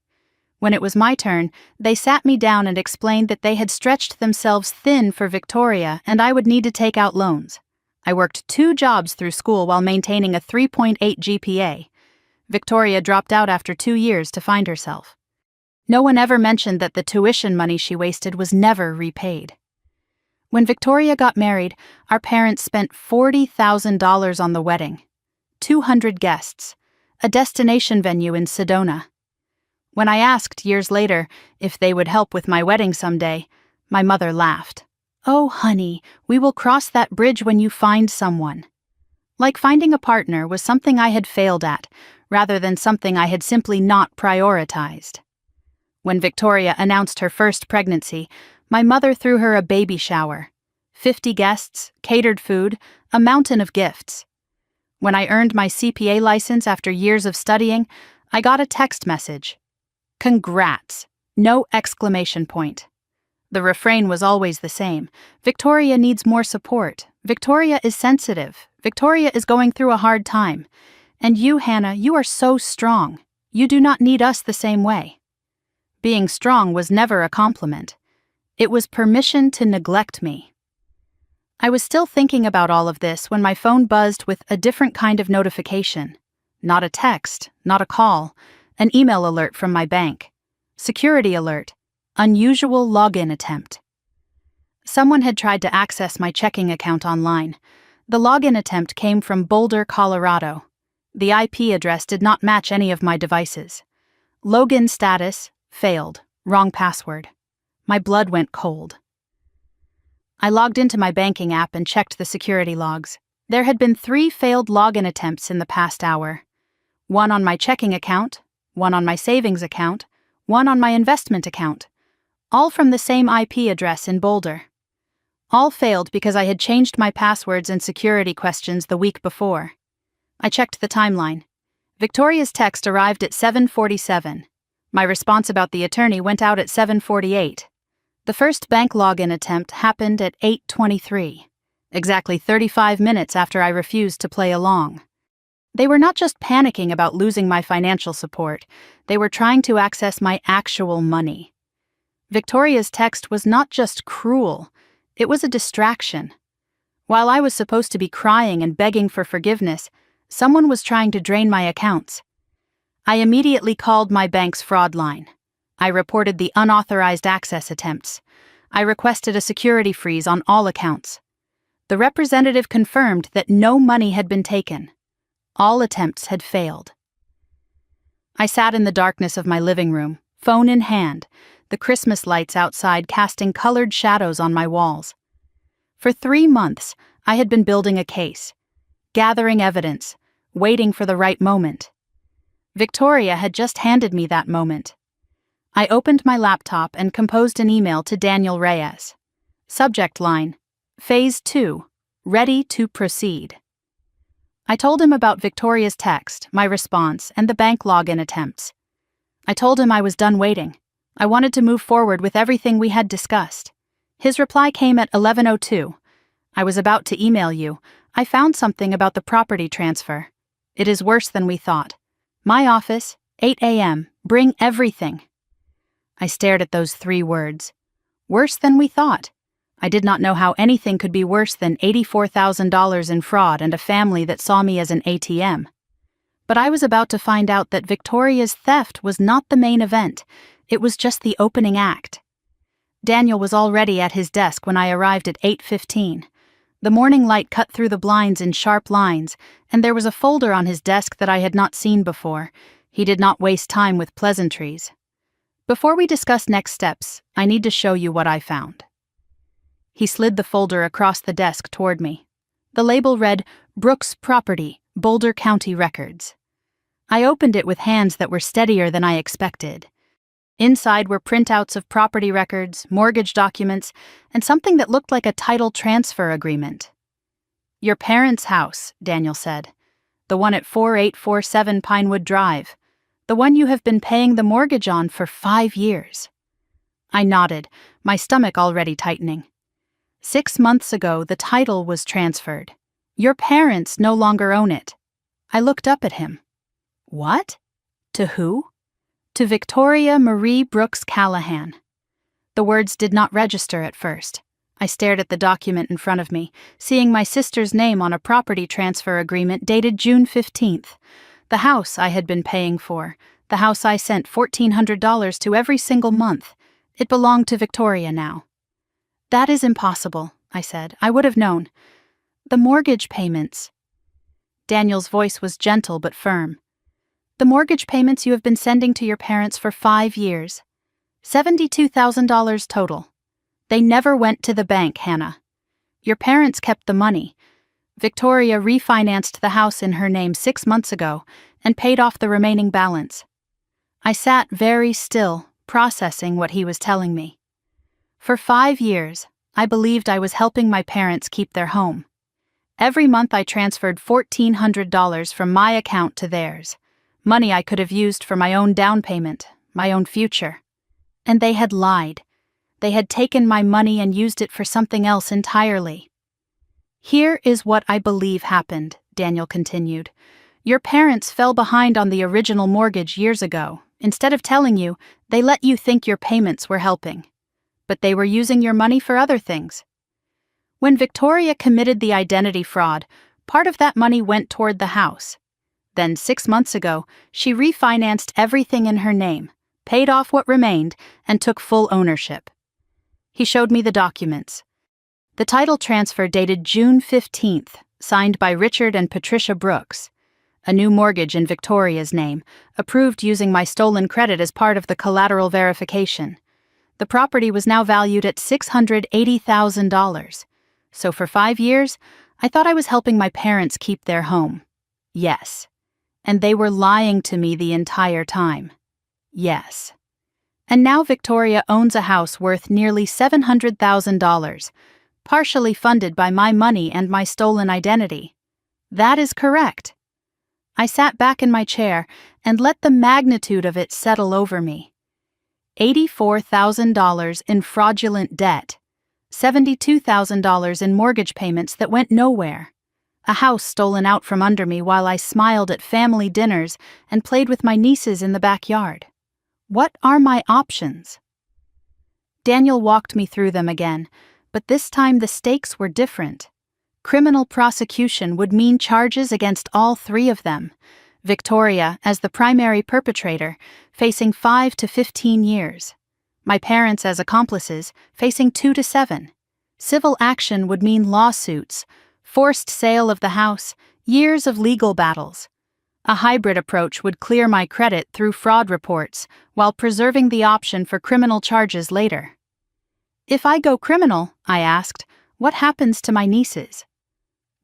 A: When it was my turn, they sat me down and explained that they had stretched themselves thin for Victoria and I would need to take out loans. I worked 2 jobs through school while maintaining a 3.8 GPA. Victoria dropped out after 2 years to find herself. No one ever mentioned that the tuition money she wasted was never repaid. When Victoria got married, our parents spent $40,000 on the wedding. 200 guests. A destination venue in Sedona. When I asked years later if they would help with my wedding someday, my mother laughed. "Oh, honey, we will cross that bridge when you find someone." Like finding a partner was something I had failed at, rather than something I had simply not prioritized. When Victoria announced her first pregnancy, my mother threw her a baby shower. 50 guests, catered food, a mountain of gifts. When I earned my CPA license after years of studying, I got a text message. "Congrats!" No exclamation point. The refrain was always the same. Victoria needs more support. Victoria is sensitive. Victoria is going through a hard time. And you, Hannah, you are so strong. You do not need us the same way. Being strong was never a compliment. It was permission to neglect me. I was still thinking about all of this when my phone buzzed with a different kind of notification. Not a text, not a call, an email alert from my bank. Security alert. Unusual login attempt. Someone had tried to access my checking account online. The login attempt came from Boulder, Colorado. The IP address did not match any of my devices. Login status, failed, wrong password. My blood went cold. I logged into my banking app and checked the security logs. There had been 3 failed login attempts in the past hour. One on my checking account, one on my savings account, one on my investment account. All from the same IP address in Boulder. All failed because I had changed my passwords and security questions the week before. I checked the timeline. Victoria's text arrived at 7:47. My response about the attorney went out at 7:48. The first bank login attempt happened at 8:23, exactly 35 minutes after I refused to play along. They were not just panicking about losing my financial support, they were trying to access my actual money. Victoria's text was not just cruel, it was a distraction. While I was supposed to be crying and begging for forgiveness, someone was trying to drain my accounts. I immediately called my bank's fraud line. I reported the unauthorized access attempts. I requested a security freeze on all accounts. The representative confirmed that no money had been taken. All attempts had failed. I sat in the darkness of my living room, phone in hand, the Christmas lights outside casting colored shadows on my walls. For 3 months, I had been building a case, gathering evidence, waiting for the right moment. Victoria had just handed me that moment. I opened my laptop and composed an email to Daniel Reyes. Subject line, Phase 2, ready to proceed. I told him about Victoria's text, my response, and the bank login attempts. I told him I was done waiting. I wanted to move forward with everything we had discussed. His reply came at 11:02. I was about to email you. I found something about the property transfer. It is worse than we thought. My office, 8 a.m., bring everything. I stared at those 3 words. Worse than we thought. I did not know how anything could be worse than $84,000 in fraud and a family that saw me as an ATM. But I was about to find out that Victoria's theft was not the main event. It was just the opening act. Daniel was already at his desk when I arrived at 8:15. The morning light cut through the blinds in sharp lines, and there was a folder on his desk that I had not seen before. He did not waste time with pleasantries. Before we discuss next steps, I need to show you what I found. He slid the folder across the desk toward me. The label read, Brooks Property, Boulder County Records. I opened it with hands that were steadier than I expected. Inside were printouts of property records, mortgage documents, and something that looked like a title transfer agreement. "Your parents' house," Daniel said. "The one at 4847 Pinewood Drive. The one you have been paying the mortgage on for 5 years." I nodded, my stomach already tightening. 6 months ago, the title was transferred. Your parents no longer own it. I looked up at him. What? To who? To Victoria Marie Brooks Callahan. The words did not register at first. I stared at the document in front of me, seeing my sister's name on a property transfer agreement dated June 15th. The house I had been paying for, the house I sent $1,400 to every single month. It belonged to Victoria now. "That is impossible," I said. "I would have known." "The mortgage payments." Daniel's voice was gentle but firm. "The mortgage payments you have been sending to your parents for 5 years. $72,000 total. They never went to the bank, Hannah. Your parents kept the money. Victoria refinanced the house in her name 6 months ago and paid off the remaining balance." I sat very still, processing what he was telling me. For 5 years, I believed I was helping my parents keep their home. Every month I transferred $1,400 from my account to theirs, money I could have used for my own down payment, my own future. And they had lied. They had taken my money and used it for something else entirely. "Here is what I believe happened," Daniel continued. "Your parents fell behind on the original mortgage years ago. Instead of telling you, they let you think your payments were helping. But they were using your money for other things. When Victoria committed the identity fraud, part of that money went toward the house. Then 6 months ago, she refinanced everything in her name, paid off what remained, and took full ownership." He showed me the documents. The title transfer dated June 15th, signed by Richard and Patricia Brooks. A new mortgage in Victoria's name, approved using my stolen credit as part of the collateral verification. The property was now valued at $680,000. So for 5 years, I thought I was helping my parents keep their home. Yes. And they were lying to me the entire time. Yes. And now Victoria owns a house worth nearly $700,000, partially funded by my money and my stolen identity. That is correct. I sat back in my chair and let the magnitude of it settle over me. $84,000 in fraudulent debt, $72,000 in mortgage payments that went nowhere, a house stolen out from under me while I smiled at family dinners and played with my nieces in the backyard. What are my options? Daniel walked me through them again, but this time the stakes were different. Criminal prosecution would mean charges against all 3 of them. Victoria, as the primary perpetrator, facing 5 to 15 years. My parents as accomplices, facing 2 to 7. Civil action would mean lawsuits, forced sale of the house, years of legal battles. A hybrid approach would clear my credit through fraud reports while preserving the option for criminal charges later. "If I go criminal," I asked, "what happens to my nieces?"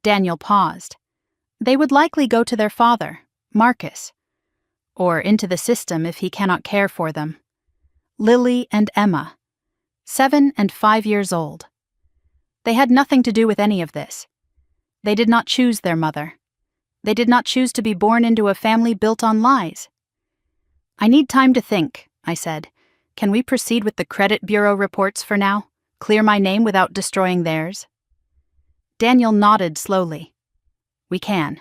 A: Daniel paused. "They would likely go to their father, Marcus, or into the system if he cannot care for them. Lily and Emma, 7 and 5 years old. They had nothing to do with any of this. They did not choose their mother. They did not choose to be born into a family built on lies." "I need time to think," I said. "Can we proceed with the credit bureau reports for now? Clear my name without destroying theirs?" Daniel nodded slowly. "We can.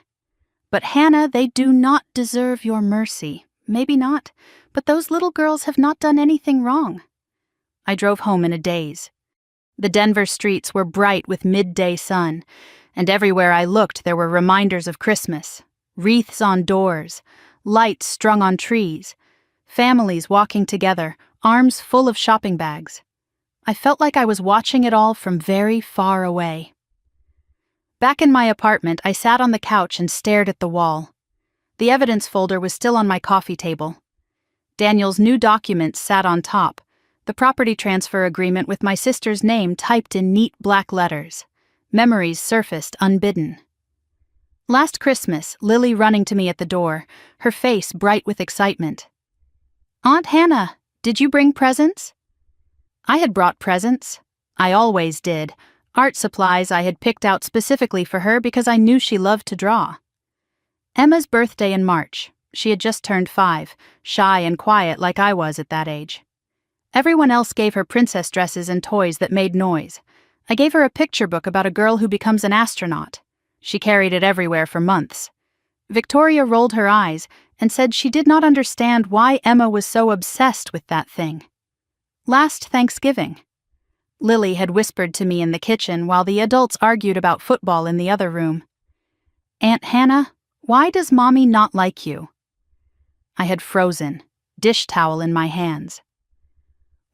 A: But Hannah, they do not deserve your mercy. Maybe not, but those little girls have not done anything wrong." I drove home in a daze. The Denver streets were bright with midday sun, and everywhere I looked there were reminders of Christmas, wreaths on doors, lights strung on trees, families walking together, arms full of shopping bags. I felt like I was watching it all from very far away. Back in my apartment, I sat on the couch and stared at the wall. The evidence folder was still on my coffee table. Daniel's new documents sat on top, the property transfer agreement with my sister's name typed in neat black letters. Memories surfaced unbidden. Last Christmas, Lily running to me at the door, her face bright with excitement. "Aunt Hannah, Did you bring presents? I had brought presents. I always did. Art supplies I had picked out specifically for her because I knew she loved to draw. Emma's birthday in March. She had just turned 5, shy and quiet like I was at that age. Everyone else gave her princess dresses and toys that made noise. I gave her a picture book about a girl who becomes an astronaut. She carried it everywhere for months. Victoria rolled her eyes and said she did not understand why Emma was so obsessed with that thing. Last Thanksgiving. Lily had whispered to me in the kitchen while the adults argued about football in the other room. Aunt Hannah, why does Mommy not like you? I had frozen, dish towel in my hands.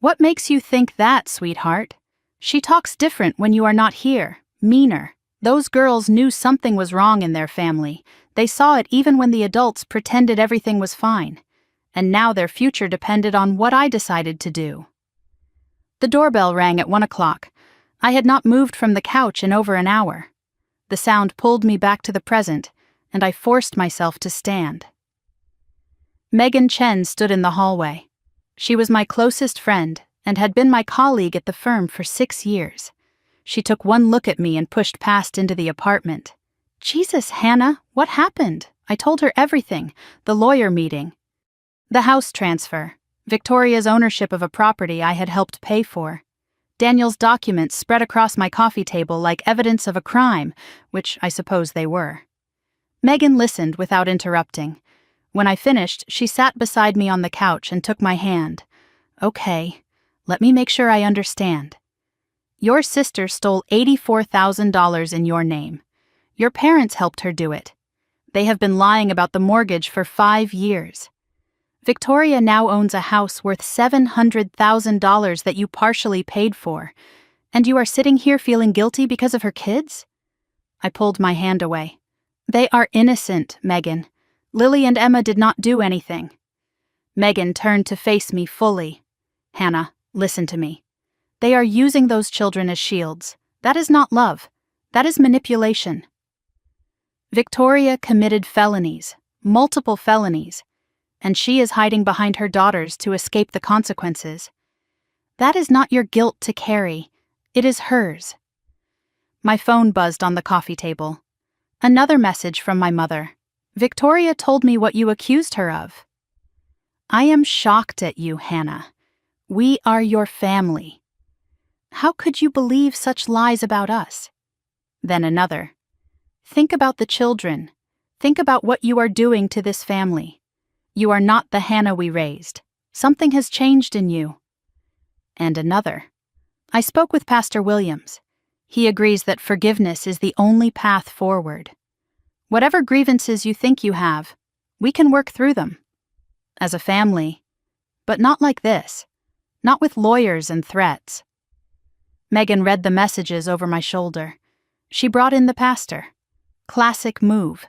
A: What makes you think that, sweetheart? She talks different when you are not here, meaner. Those girls knew something was wrong in their family. They saw it even when the adults pretended everything was fine. And now their future depended on what I decided to do. The doorbell rang at 1 o'clock. I had not moved from the couch in over an hour. The sound pulled me back to the present, and I forced myself to stand. Megan Chen stood in the hallway. She was my closest friend and had been my colleague at the firm for 6 years. She took one look at me and pushed past into the apartment. Jesus, Hannah, what happened? I told her everything, the lawyer meeting, the house transfer, Victoria's ownership of a property I had helped pay for, Daniel's documents spread across my coffee table like evidence of a crime, which I suppose they were. Megan listened without interrupting. When I finished, she sat beside me on the couch and took my hand. Okay, let me make sure I understand. Your sister stole $84,000 in your name. Your parents helped her do it. They have been lying about the mortgage for 5 years. Victoria now owns a house worth $700,000 that you partially paid for, and you are sitting here feeling guilty because of her kids? I pulled my hand away. They are innocent, Megan. Lily and Emma did not do anything. Megan turned to face me fully. Hannah, listen to me. They are using those children as shields. That is not love. That is manipulation. Victoria committed felonies, multiple felonies, and she is hiding behind her daughters to escape the consequences. That is not your guilt to carry. It is hers. My phone buzzed on the coffee table. Another message from my mother. Victoria told me what you accused her of. I am shocked at you, Hannah. We are your family. How could you believe such lies about us? Then another. Think about the children. Think about what you are doing to this family. You are not the Hannah we raised. Something has changed in you. And another. I spoke with Pastor Williams. He agrees that forgiveness is the only path forward. Whatever grievances you think you have, we can work through them. As a family. But not like this. Not with lawyers and threats. Megan read the messages over my shoulder. She brought in the pastor. Classic move.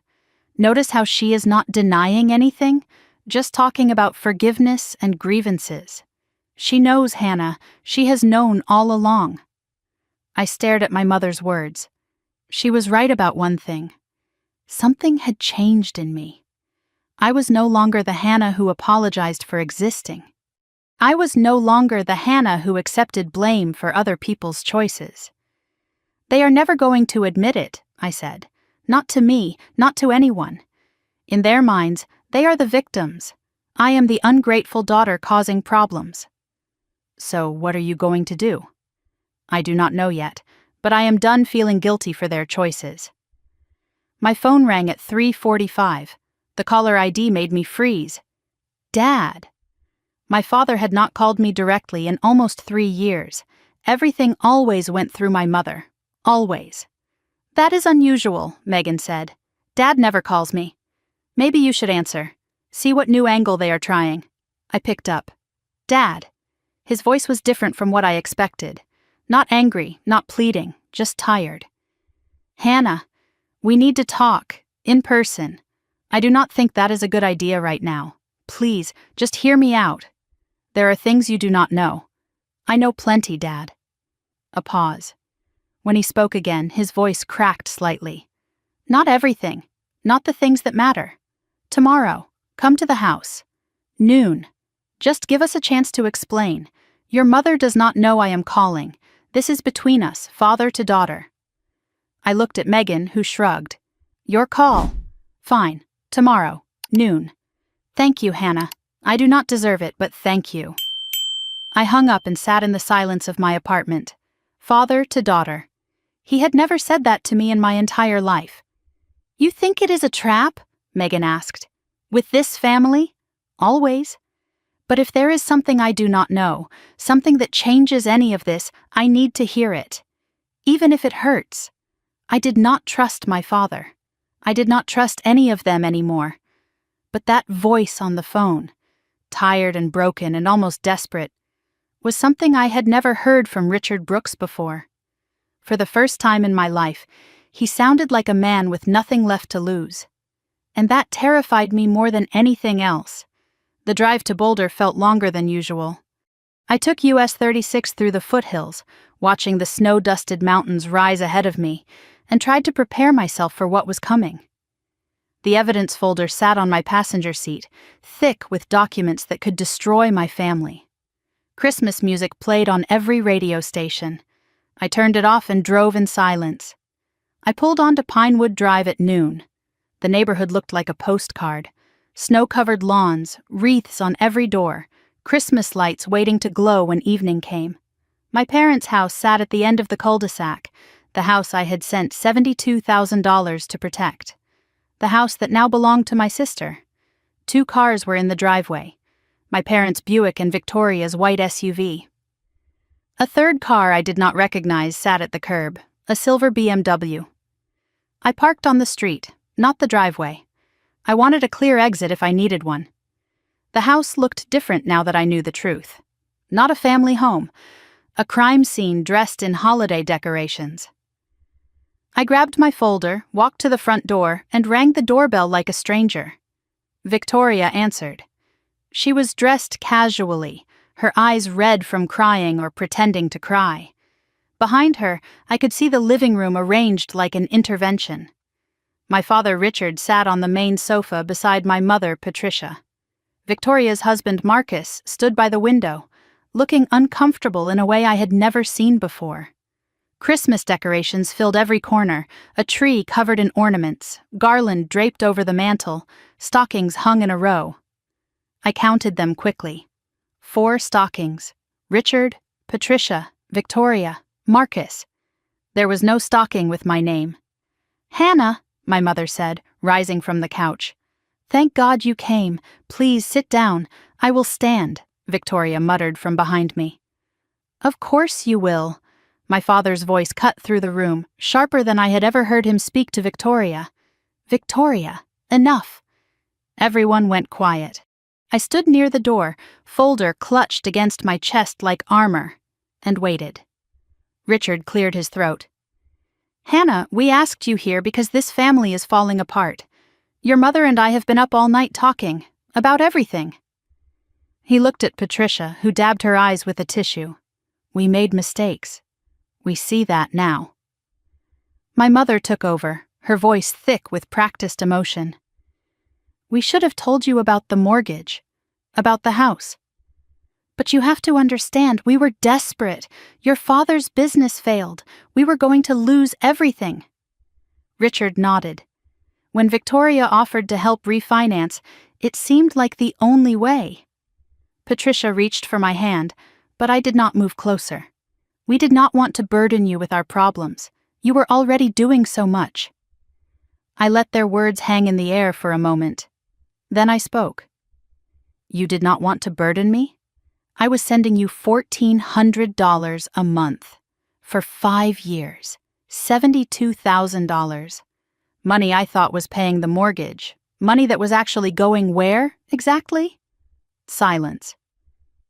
A: Notice how she is not denying anything, just talking about forgiveness and grievances. She knows, Hannah. She has known all along. I stared at my mother's words. She was right about one thing. Something had changed in me. I was no longer the Hannah who apologized for existing. I was no longer the Hannah who accepted blame for other people's choices. They are never going to admit it, I said. Not to me, not to anyone. In their minds, they are the victims. I am the ungrateful daughter causing problems. So what are you going to do? I do not know yet, but I am done feeling guilty for their choices. My phone rang at 3:45. The caller ID made me freeze. Dad. My father had not called me directly in almost 3 years. Everything always went through my mother. Always. That is unusual, Megan said. Dad never calls me. Maybe you should answer. See what new angle they are trying. I picked up. Dad. His voice was different from what I expected. Not angry, not pleading, just tired. Hannah, we need to talk, in person. I do not think that is a good idea right now. Please, just hear me out. There are things you do not know. I know plenty, Dad. A pause. When he spoke again, his voice cracked slightly. Not everything. Not the things that matter. Tomorrow, come to the house. Noon. Just give us a chance to explain. Your mother does not know I am calling. This is between us, father to daughter." I looked at Megan, who shrugged. "Your call. Fine. Tomorrow, noon." "Thank you, Hannah. I do not deserve it, but thank you." I hung up and sat in the silence of my apartment. Father to daughter. He had never said that to me in my entire life. "You think it is a trap?" Megan asked. "With this family? Always. But if there is something I do not know, something that changes any of this, I need to hear it. Even if it hurts." I did not trust my father. I did not trust any of them anymore. But that voice on the phone, tired and broken and almost desperate, was something I had never heard from Richard Brooks before. For the first time in my life, he sounded like a man with nothing left to lose. And that terrified me more than anything else. The drive to Boulder felt longer than usual. I took US 36 through the foothills, watching the snow-dusted mountains rise ahead of me, and tried to prepare myself for what was coming. The evidence folder sat on my passenger seat, thick with documents that could destroy my family. Christmas music played on every radio station. I turned it off and drove in silence. I pulled onto Pinewood Drive at noon. The neighborhood looked like a postcard. Snow-covered lawns, wreaths on every door, Christmas lights waiting to glow when evening came. My parents' house sat at the end of the cul-de-sac, the house I had sent $72,000 to protect. The house that now belonged to my sister. 2 cars were in the driveway. My parents' Buick and Victoria's white SUV. A third car I did not recognize sat at the curb, a silver BMW. I parked on the street, not the driveway. I wanted a clear exit if I needed one. The house looked different now that I knew the truth. Not a family home, a crime scene dressed in holiday decorations. I grabbed my folder, walked to the front door, and rang the doorbell like a stranger. Victoria answered. She was dressed casually, her eyes red from crying or pretending to cry. Behind her, I could see the living room arranged like an intervention. My father Richard sat on the main sofa beside my mother Patricia. Victoria's husband Marcus stood by the window, looking uncomfortable in a way I had never seen before. Christmas decorations filled every corner, a tree covered in ornaments, garland draped over the mantel, stockings hung in a row. I counted them quickly. 4 stockings. Richard, Patricia, Victoria, Marcus. There was no stocking with my name. "Hannah," my mother said, rising from the couch. "Thank God you came. Please sit down. I will stand," Victoria muttered from behind me. "Of course you will." My father's voice cut through the room, sharper than I had ever heard him speak to Victoria. "Victoria, enough." Everyone went quiet. I stood near the door, folder clutched against my chest like armor, and waited. Richard cleared his throat. "Hannah, we asked you here because this family is falling apart. Your mother and I have been up all night talking, about everything." He looked at Patricia, who dabbed her eyes with a tissue. "We made mistakes. We see that now." My mother took over, her voice thick with practiced emotion. "We should have told you about the mortgage, about the house. But you have to understand, we were desperate. Your father's business failed. We were going to lose everything." Richard nodded. When Victoria offered to help refinance, it seemed like the only way. Patricia reached for my hand, but I did not move closer. "We did not want to burden you with our problems. You were already doing so much." I let their words hang in the air for a moment. Then I spoke. "You did not want to burden me? I was sending you $1,400 a month. For 5 years. $72,000. Money I thought was paying the mortgage. Money that was actually going where, exactly?" Silence.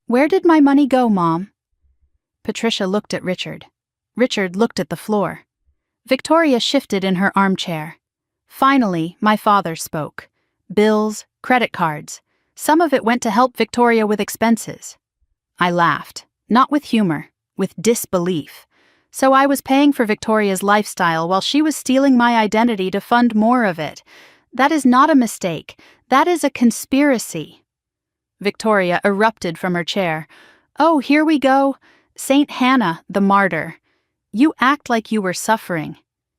A: "Where did my money go, Mom?" Patricia looked at Richard. Richard looked at the floor. Victoria shifted in her armchair. Finally, my father spoke. Bills, credit cards. Some of it went to help Victoria with expenses. I laughed, not with humor, with disbelief. So I was paying for Victoria's lifestyle while she was stealing my identity to fund more of it. That is not a mistake. That is a conspiracy. Victoria erupted from her chair. "Oh, here we go. Saint Hannah, the martyr. You act like you were suffering.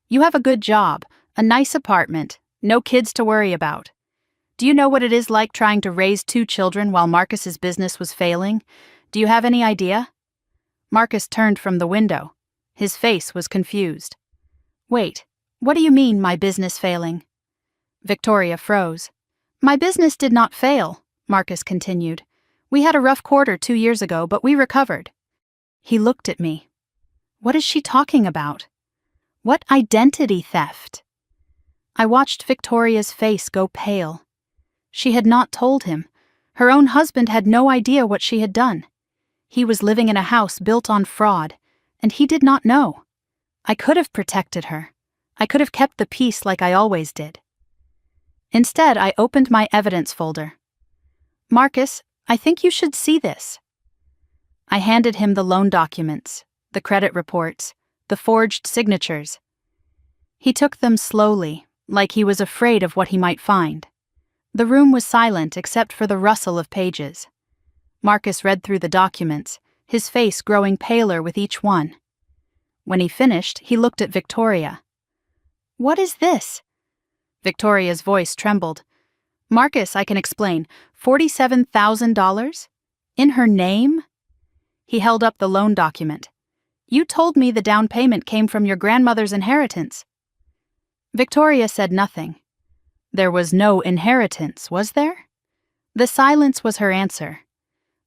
A: You have a good job, a nice apartment, no kids to worry about. Do you know what it is like trying to raise 2 children while Marcus's business was failing? Do you have any idea?" Marcus turned from the window. His face was confused. "Wait, what do you mean, my business failing?" Victoria froze. "My business did not fail," Marcus continued. "We had a rough quarter 2 years ago, but we recovered." He looked at me. What is she talking about? What identity theft? I watched Victoria's face go pale. She had not told him. Her own husband had no idea what she had done. He was living in a house built on fraud, and he did not know. I could have protected her. I could have kept the peace like I always did. Instead, I opened my evidence folder. "Marcus, I think you should see this." I handed him the loan documents, the credit reports, the forged signatures. He took them slowly, like he was afraid of what he might find. The room was silent except for the rustle of pages. Marcus read through the documents, his face growing paler with each one. When he finished, he looked at Victoria. "What is this?" Victoria's voice trembled. "Marcus, I can explain. $47,000? In her name?" He held up the loan document. "You told me the down payment came from your grandmother's inheritance." Victoria said nothing. There was no inheritance, was there? The silence was her answer.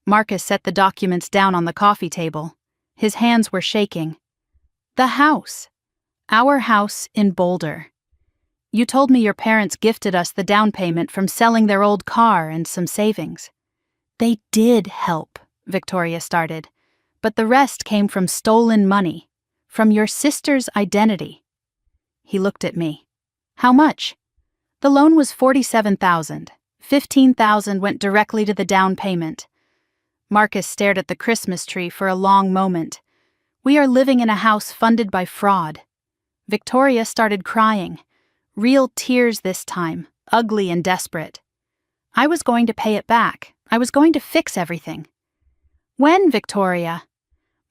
A: Marcus set the documents down on the coffee table. His hands were shaking. "The house. Our house in Boulder. You told me your parents gifted us the down payment from selling their old car and some savings." "They did help," Victoria started, "but the rest came from stolen money, from your sister's identity." He looked at me. "How much?" "The loan was $47,000. $15,000 went directly to the down payment." Marcus stared at the Christmas tree for a long moment. "We are living in a house funded by fraud." Victoria started crying. Real tears this time, ugly and desperate. "I was going to pay it back. I was going to fix everything." "When, Victoria?"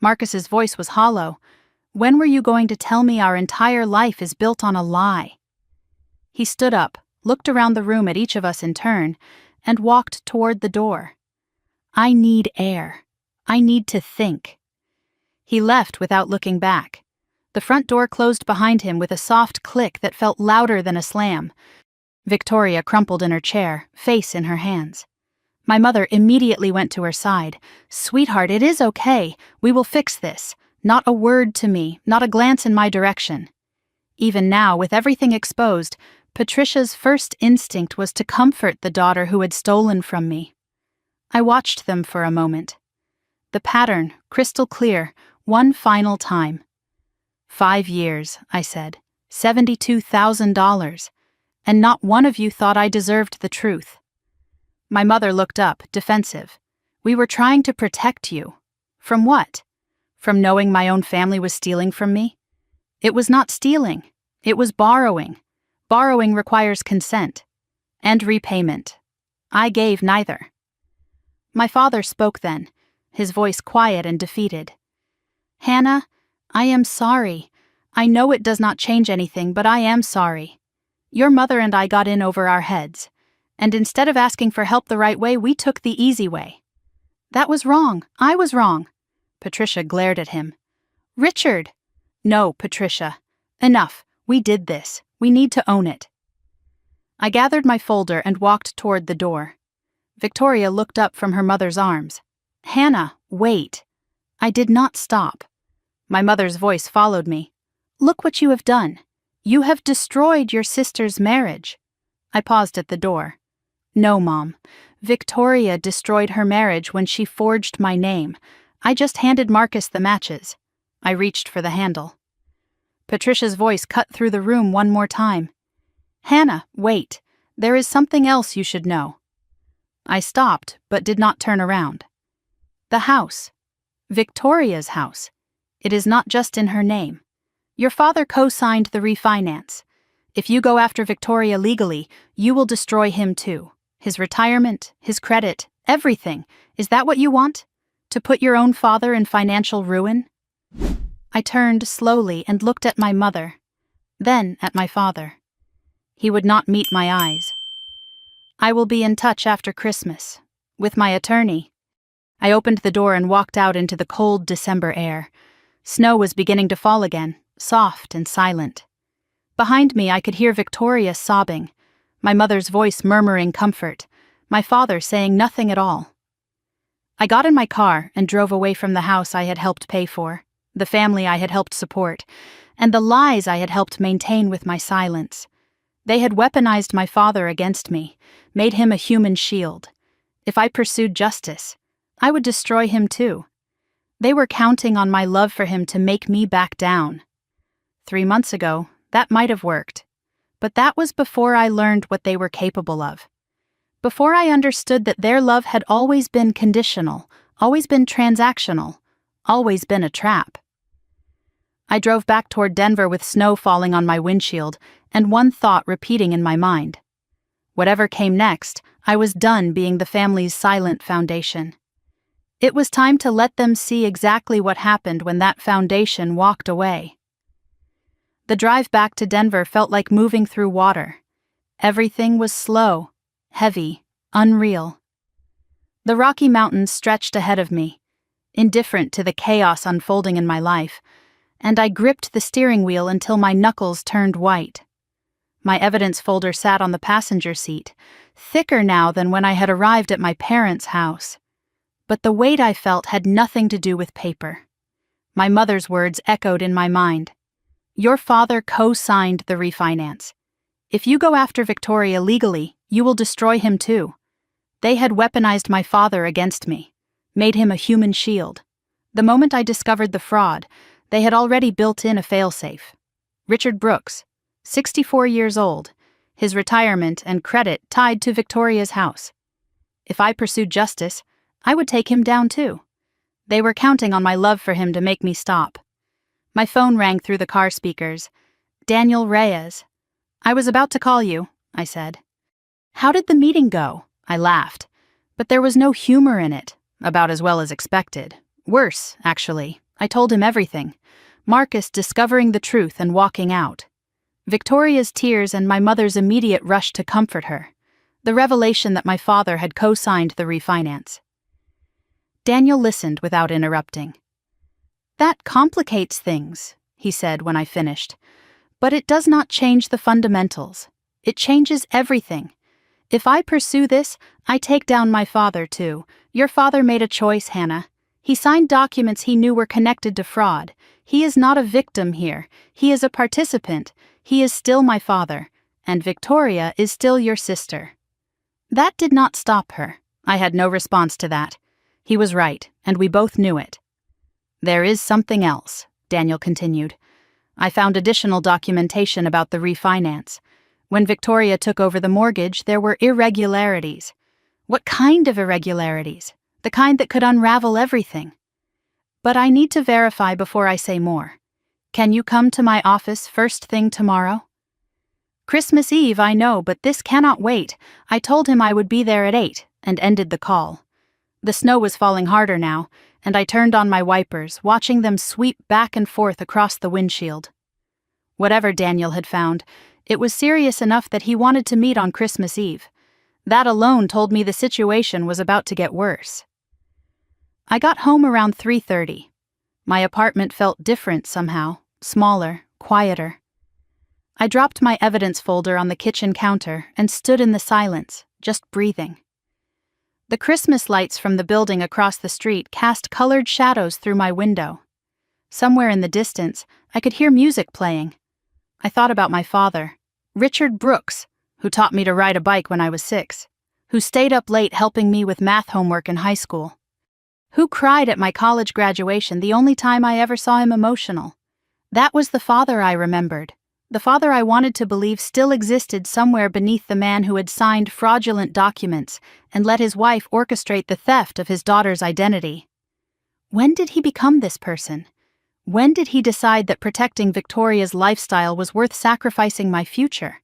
A: Marcus's voice was hollow. "When were you going to tell me our entire life is built on a lie?" He stood up, looked around the room at each of us in turn, and walked toward the door. "I need air. I need to think." He left without looking back. The front door closed behind him with a soft click that felt louder than a slam. Victoria crumpled in her chair, face in her hands. My mother immediately went to her side. "Sweetheart, it is okay. We will fix this. Not a word to me, not a glance in my direction." Even now, with everything exposed, Patricia's first instinct was to comfort the daughter who had stolen from me. I watched them for a moment. The pattern, crystal clear, one final time. 5 years, I said. $72,000. And not one of you thought I deserved the truth. My mother looked up, defensive. "We were trying to protect you." From what? From knowing my own family was stealing from me? It was not stealing. It was borrowing. Borrowing requires consent. And repayment. I gave neither. My father spoke then, his voice quiet and defeated. "Hannah, I am sorry. I know it does not change anything, but I am sorry. Your mother and I got in over our heads, and instead of asking for help the right way, we took the easy way." "That was wrong. I was wrong." Patricia glared at him. "Richard!" "No, Patricia. Enough. We did this. We need to own it." I gathered my folder and walked toward the door. Victoria looked up from her mother's arms. "Hannah, wait." I did not stop. My mother's voice followed me. "Look what you have done. You have destroyed your sister's marriage." I paused at the door. "No, Mom. Victoria destroyed her marriage when she forged my name. I just handed Marcus the matches." I reached for the handle. Patricia's voice cut through the room one more time. "Hannah, wait. There is something else you should know." I stopped, but did not turn around. "The house. Victoria's house. It is not just in her name. Your father co-signed the refinance. If you go after Victoria legally, you will destroy him too. His retirement, his credit, Everything. Is that what you want? To put your own father in financial ruin? I turned slowly and looked at my mother, then at my father. He would not meet my eyes. I will be in touch after Christmas. With my attorney. I opened the door and walked out into the cold December air. Snow was beginning to fall again, soft and silent. Behind me I could hear Victoria sobbing, my mother's voice murmuring comfort, my father saying nothing at all. I got in my car and drove away from the house I had helped pay for, the family I had helped support, and the lies I had helped maintain with my silence. They had weaponized my father against me, made him a human shield. If I pursued justice, I would destroy him too. They were counting on my love for him to make me back down. 3 months ago, that might have worked. But that was before I learned what they were capable of. Before I understood that their love had always been conditional, always been transactional, always been a trap. I drove back toward Denver with snow falling on my windshield and one thought repeating in my mind. Whatever came next, I was done being the family's silent foundation. It was time to let them see exactly what happened when that foundation walked away. The drive back to Denver felt like moving through water. Everything was slow, heavy, unreal. The Rocky Mountains stretched ahead of me, indifferent to the chaos unfolding in my life, and I gripped the steering wheel until my knuckles turned white. My evidence folder sat on the passenger seat, thicker now than when I had arrived at my parents' house. But the weight I felt had nothing to do with paper. My mother's words echoed in my mind. Your father co-signed the refinance. If you go after Victoria legally, you will destroy him too. They had weaponized my father against me, made him a human shield. The moment I discovered the fraud, they had already built in a failsafe. Richard Brooks, 64 years old, his retirement and credit tied to Victoria's house. If I pursued justice, I would take him down too. They were counting on my love for him to make me stop. My phone rang through the car speakers. Daniel Reyes. I was about to call you, I said. How did the meeting go? I laughed. But there was no humor in it, about as well as expected. Worse, actually. I told him everything. Marcus discovering the truth and walking out. Victoria's tears and my mother's immediate rush to comfort her. The revelation that my father had co-signed the refinance. Daniel listened without interrupting. That complicates things, he said when I finished. But it does not change the fundamentals. It changes everything. If I pursue this, I take down my father too. Your father made a choice, Hannah. He signed documents he knew were connected to fraud. He is not a victim here. He is a participant. He is still my father. And Victoria is still your sister. That did not stop her. I had no response to that. He was right, and we both knew it. There is something else, Daniel continued. I found additional documentation about the refinance. When Victoria took over the mortgage, there were irregularities. What kind of irregularities? The kind that could unravel everything. But I need to verify before I say more. Can you come to my office first thing tomorrow? Christmas Eve, I know, but this cannot wait. I told him I would be there at 8 and ended the call. The snow was falling harder now, and I turned on my wipers, watching them sweep back and forth across the windshield. Whatever Daniel had found, it was serious enough that he wanted to meet on Christmas Eve. That alone told me the situation was about to get worse. I got home around 3:30. My apartment felt different somehow, smaller, quieter. I dropped my evidence folder on the kitchen counter and stood in the silence, just breathing. The Christmas lights from the building across the street cast colored shadows through my window. Somewhere in the distance, I could hear music playing. I thought about my father, Richard Brooks, who taught me to ride a bike when I was 6, who stayed up late helping me with math homework in high school, who cried at my college graduation the only time I ever saw him emotional. That was the father I remembered. The father I wanted to believe still existed somewhere beneath the man who had signed fraudulent documents and let his wife orchestrate the theft of his daughter's identity. When did he become this person? When did he decide that protecting Victoria's lifestyle was worth sacrificing my future?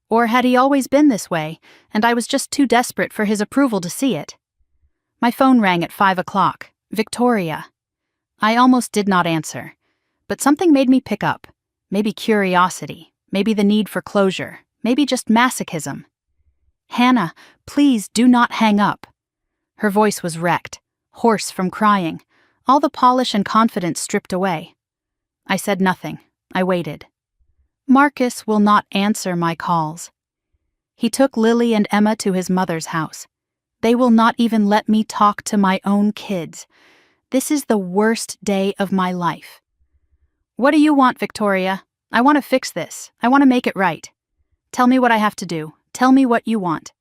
A: Or had he always been this way, and I was just too desperate for his approval to see it? My phone rang at 5 o'clock. Victoria. I almost did not answer. But something made me pick up. Maybe curiosity. Maybe the need for closure. Maybe just masochism. Hannah, please do not hang up. Her voice was wrecked, hoarse from crying, all the polish and confidence stripped away. I said nothing. I waited. Marcus will not answer my calls. He took Lily and Emma to his mother's house. They will not even let me talk to my own kids. This is the worst day of my life. What do you want, Victoria? I want to fix this. I want to make it right. Tell me what I have to do. Tell me what you want.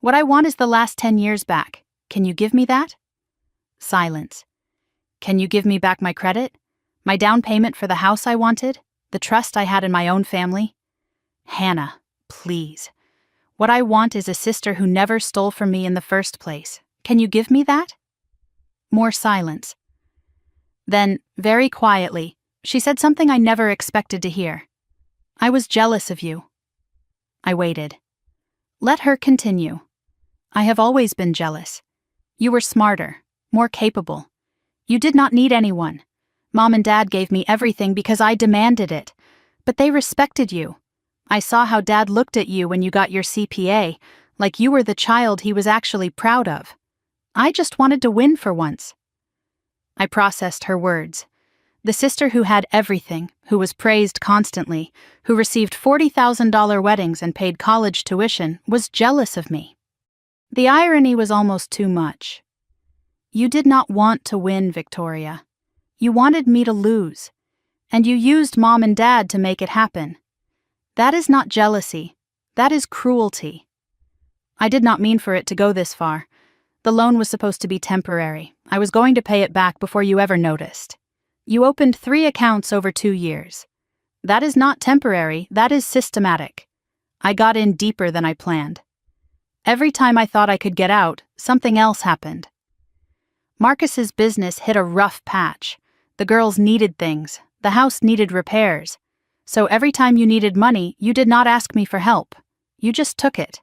A: What I want is the last 10 years back. Can you give me that? Silence. Can you give me back my credit? My down payment for the house I wanted? The trust I had in my own family? Hannah, please. What I want is a sister who never stole from me in the first place. Can you give me that? More silence. Then, very quietly, she said something I never expected to hear. I was jealous of you. I waited. Let her continue. I have always been jealous. You were smarter, more capable. You did not need anyone. Mom and Dad gave me everything because I demanded it. But they respected you. I saw how Dad looked at you when you got your CPA, like you were the child he was actually proud of. I just wanted to win for once. I processed her words. The sister who had everything, who was praised constantly, who received $40,000 weddings and paid college tuition, was jealous of me. The irony was almost too much. You did not want to win, Victoria. You wanted me to lose. And you used Mom and Dad to make it happen. That is not jealousy. That is cruelty. I did not mean for it to go this far. The loan was supposed to be temporary. I was going to pay it back before you ever noticed. You opened 3 accounts over 2 years. That is not temporary, that is systematic. I got in deeper than I planned. Every time I thought I could get out, something else happened. Marcus's business hit a rough patch. The girls needed things. The house needed repairs. So every time you needed money, you did not ask me for help. You just took it.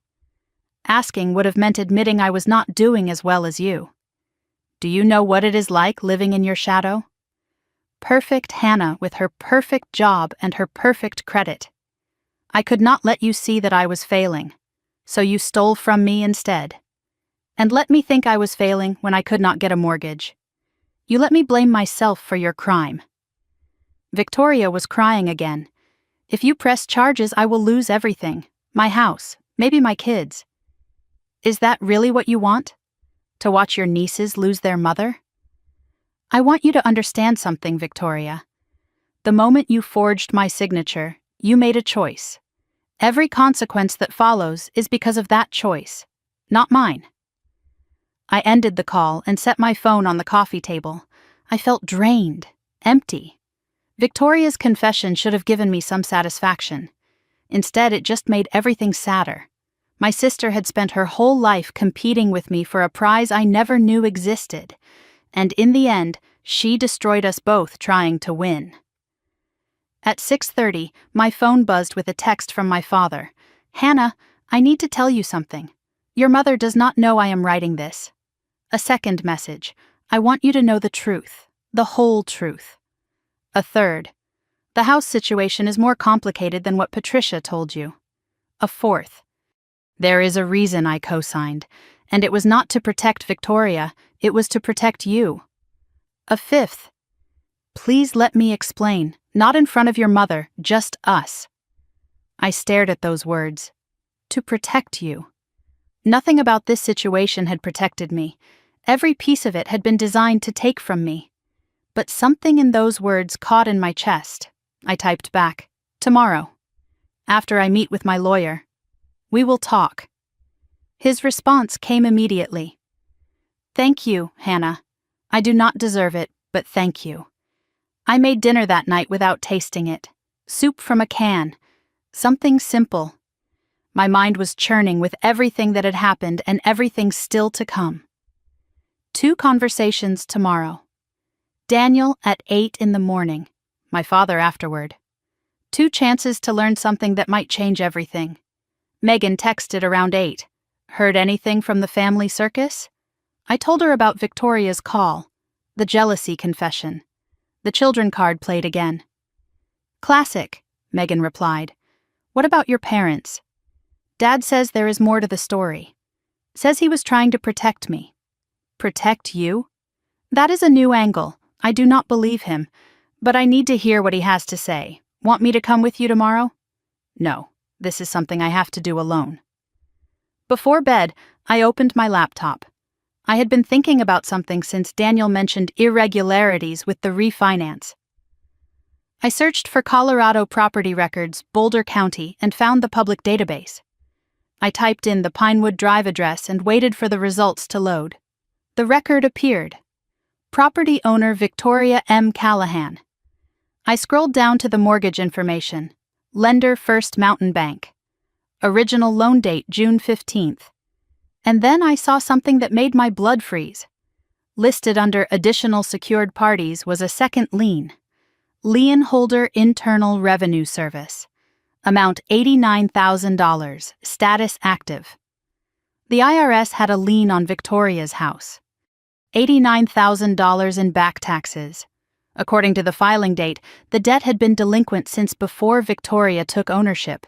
A: Asking would have meant admitting I was not doing as well as you. Do you know what it is like living in your shadow? Perfect Hannah with her perfect job and her perfect credit. I could not let you see that I was failing, so you stole from me instead. And let me think I was failing when I could not get a mortgage. You let me blame myself for your crime. Victoria was crying again. If you press charges, I will lose everything. My house, maybe my kids. Is that really what you want? To watch your nieces lose their mother? I want you to understand something, Victoria. The moment you forged my signature, you made a choice. Every consequence that follows is because of that choice, not mine. I ended the call and set my phone on the coffee table. I felt drained, empty. Victoria's confession should have given me some satisfaction. Instead, it just made everything sadder. My sister had spent her whole life competing with me for a prize I never knew existed. And in the end, she destroyed us both trying to win. At 6:30, my phone buzzed with a text from my father. Hannah, I need to tell you something. Your mother does not know I am writing this. A second message. I want you to know the truth, the whole truth. A third. The house situation is more complicated than what Patricia told you. A fourth. There is a reason I co-signed, and it was not to protect Victoria, it was to protect you. A fifth. Please let me explain, not in front of your mother, just us. I stared at those words. To protect you. Nothing about this situation had protected me. Every piece of it had been designed to take from me. But something in those words caught in my chest. I typed back, tomorrow. After I meet with my lawyer. We will talk. His response came immediately. Thank you, Hannah. I do not deserve it, but thank you. I made dinner that night without tasting it. Soup from a can. Something simple. My mind was churning with everything that had happened and everything still to come. 2 conversations tomorrow. Daniel at 8 in the morning. My father afterward. 2 chances to learn something that might change everything. Megan texted around 8. Heard anything from the family circus? I told her about Victoria's call, the jealousy confession. The children card played again. Classic, Megan replied. What about your parents? Dad says there is more to the story. Says he was trying to protect me. Protect you? That is a new angle. I do not believe him, but I need to hear what he has to say. Want me to come with you tomorrow? No, this is something I have to do alone. Before bed, I opened my laptop. I had been thinking about something since Daniel mentioned irregularities with the refinance. I searched for Colorado property records, Boulder County, and found the public database. I typed in the Pinewood Drive address and waited for the results to load. The record appeared. Property owner Victoria M. Callahan. I scrolled down to the mortgage information. Lender First Mountain Bank. Original loan date June 15th. And then I saw something that made my blood freeze. Listed under additional secured parties was a second lien. Lien holder Internal Revenue Service. Amount $89,000. Status active. The IRS had a lien on Victoria's house. $89,000 in back taxes. According to the filing date, the debt had been delinquent since before Victoria took ownership,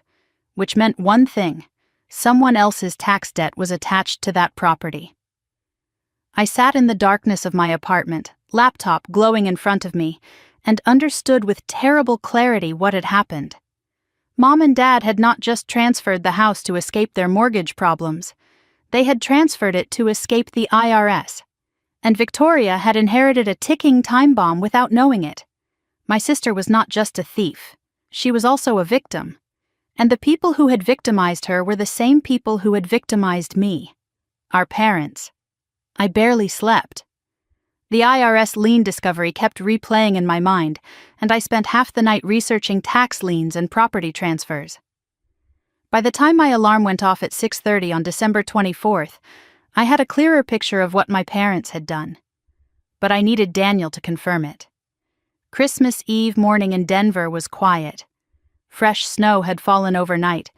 A: which meant one thing: someone else's tax debt was attached to that property. I sat in the darkness of my apartment, laptop glowing in front of me, and understood with terrible clarity what had happened. Mom and Dad had not just transferred the house to escape their mortgage problems. They had transferred it to escape the IRS. And Victoria had inherited a ticking time bomb without knowing it. My sister was not just a thief. She was also a victim. And the people who had victimized her were the same people who had victimized me. Our parents. I barely slept. The IRS lien discovery kept replaying in my mind, and I spent half the night researching tax liens and property transfers. By the time my alarm went off at 6:30 on December 24th, I had a clearer picture of what my parents had done. But I needed Daniel to confirm it. Christmas Eve morning in Denver was quiet. Fresh snow had fallen overnight,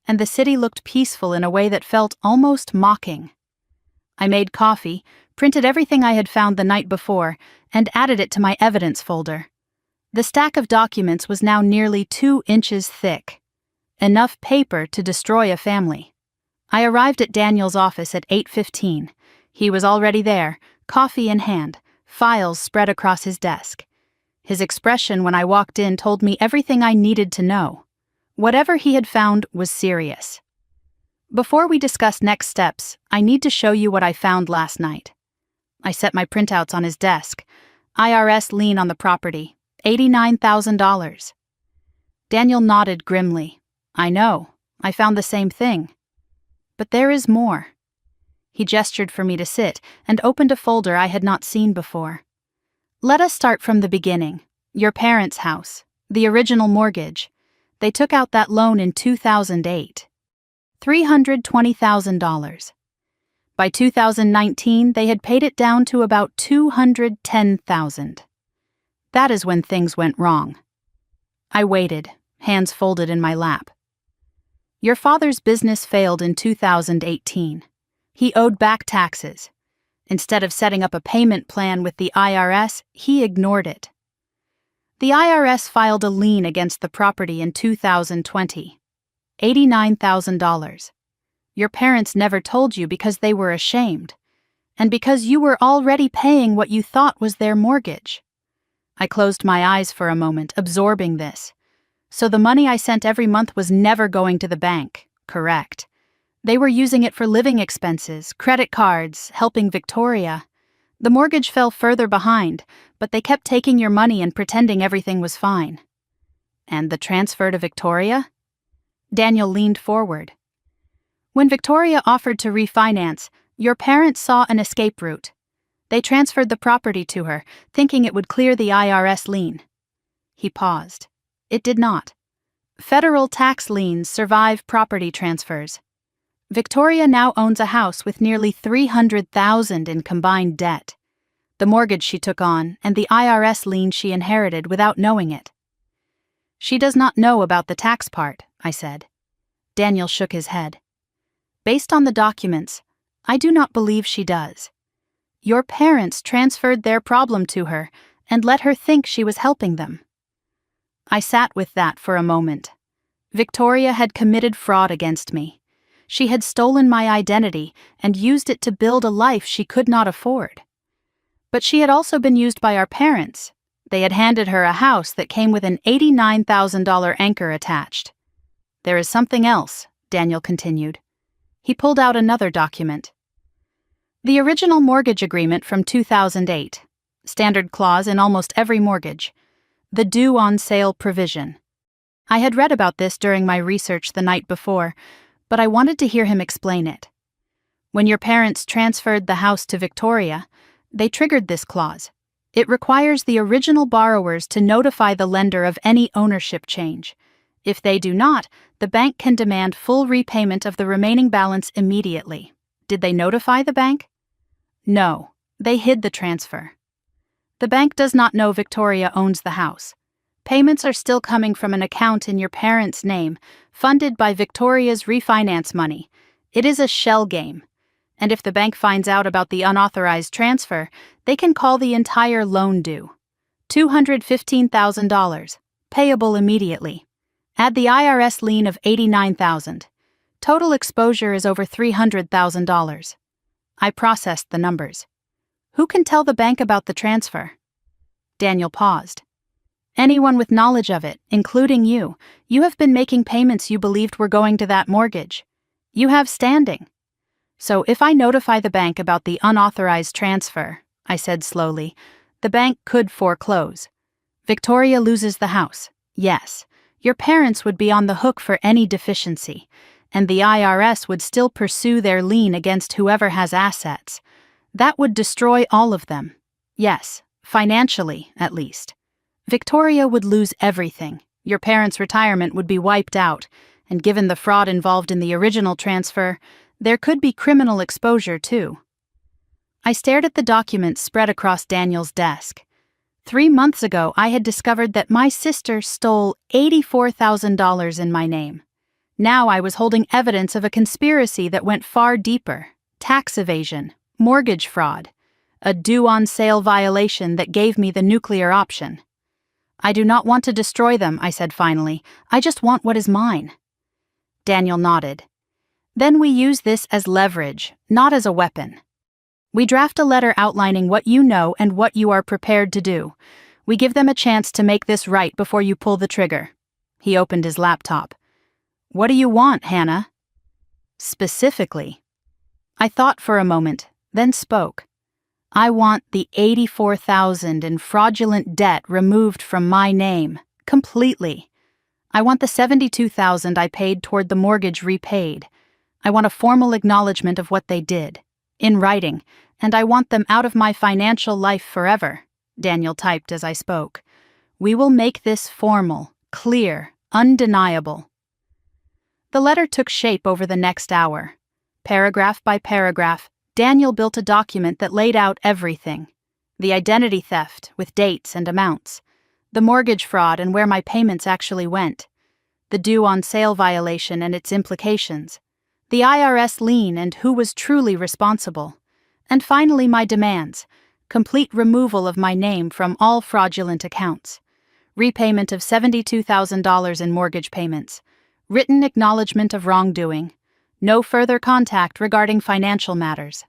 A: and the city looked peaceful in a way that felt almost mocking. I made coffee, printed everything I had found the night before, and added it to my evidence folder. The stack of documents was now nearly 2 inches thick. Enough paper to destroy a family. I arrived at Daniel's office at 8:15. He was already there, coffee in hand, files spread across his desk. His expression when I walked in told me everything I needed to know. Whatever he had found was serious. Before we discuss next steps, I need to show you what I found last night. I set my printouts on his desk. IRS lien on the property, $89,000. Daniel nodded grimly. I know, I found the same thing. But there is more. He gestured for me to sit and opened a folder I had not seen before. Let us start from the beginning. Your parents' house, the original mortgage. They took out that loan in 2008. $320,000. By 2019, they had paid it down to about $210,000. That is when things went wrong. I waited, hands folded in my lap. Your father's business failed in 2018. He owed back taxes. Instead of setting up a payment plan with the IRS, he ignored it. The IRS filed a lien against the property in 2020. $89,000. Your parents never told you because they were ashamed, and because you were already paying what you thought was their mortgage. I closed my eyes for a moment, absorbing this. So the money I sent every month was never going to the bank, correct? They were using it for living expenses, credit cards, helping Victoria. The mortgage fell further behind, but they kept taking your money and pretending everything was fine. And the transfer to Victoria? Daniel leaned forward. When Victoria offered to refinance, your parents saw an escape route. They transferred the property to her, thinking it would clear the IRS lien. He paused. It did not. Federal tax liens survive property transfers. Victoria now owns a house with nearly $300,000 in combined debt. The mortgage she took on and the IRS lien she inherited without knowing it. She does not know about the tax part, I said. Daniel shook his head. Based on the documents, I do not believe she does. Your parents transferred their problem to her and let her think she was helping them. I sat with that for a moment. Victoria had committed fraud against me. She had stolen my identity and used it to build a life she could not afford. But she had also been used by our parents. They had handed her a house that came with an $89,000 anchor attached. There is something else, Daniel continued. He pulled out another document. The original mortgage agreement from 2008, standard clause in almost every mortgage. The due on sale provision. I had read about this during my research the night before, but I wanted to hear him explain it. When your parents transferred the house to Victoria, they triggered this clause. It requires the original borrowers to notify the lender of any ownership change. If they do not, the bank can demand full repayment of the remaining balance immediately. Did they notify the bank? No, they hid the transfer. The bank does not know Victoria owns the house. Payments are still coming from an account in your parents' name, funded by Victoria's refinance money. It is a shell game. And if the bank finds out about the unauthorized transfer, they can call the entire loan due. $215,000, payable immediately. Add the IRS lien of $89,000. Total exposure is over $300,000. I processed the numbers. Who can tell the bank about the transfer? Daniel paused. Anyone with knowledge of it, including you. You have been making payments you believed were going to that mortgage. You have standing. So if I notify the bank about the unauthorized transfer, I said slowly, the bank could foreclose. Victoria loses the house. Yes, your parents would be on the hook for any deficiency, and the IRS would still pursue their lien against whoever has assets. That would destroy all of them. Yes, financially, at least. Victoria would lose everything. Your parents' retirement would be wiped out, and given the fraud involved in the original transfer, there could be criminal exposure too. I stared at the documents spread across Daniel's desk. 3 months ago, I had discovered that my sister stole $84,000 in my name. Now I was holding evidence of a conspiracy that went far deeper: tax evasion, mortgage fraud, a due-on-sale violation that gave me the nuclear option. I do not want to destroy them, I said finally. I just want what is mine. Daniel nodded. Then we use this as leverage, not as a weapon. We draft a letter outlining what you know and what you are prepared to do. We give them a chance to make this right before you pull the trigger. He opened his laptop. What do you want, Hannah? Specifically. I thought for a moment, then spoke. I want the $84,000 in fraudulent debt removed from my name, completely. I want the $72,000 I paid toward the mortgage repaid. I want a formal acknowledgement of what they did, in writing, and I want them out of my financial life forever, Daniel typed as I spoke. We will make this formal, clear, undeniable. The letter took shape over the next hour. Paragraph by paragraph, Daniel built a document that laid out everything. The identity theft, with dates and amounts. The mortgage fraud and where my payments actually went. The due-on-sale violation and its implications. The IRS lien and who was truly responsible. And finally my demands. Complete removal of my name from all fraudulent accounts. Repayment of $72,000 in mortgage payments. Written acknowledgement of wrongdoing. No further contact regarding financial matters.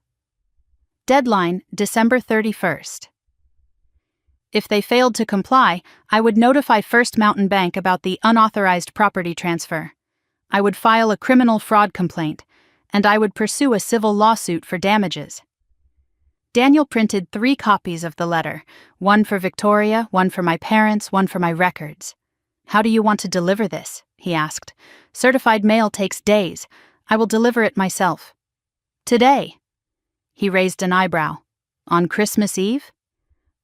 A: Deadline, December 31st. If they failed to comply, I would notify First Mountain Bank about the unauthorized property transfer. I would file a criminal fraud complaint, and I would pursue a civil lawsuit for damages. Daniel printed 3 copies of the letter, one for Victoria, one for my parents, one for my records. How do you want to deliver this? He asked. Certified mail takes days. I will deliver it myself. Today. He raised an eyebrow. On Christmas Eve?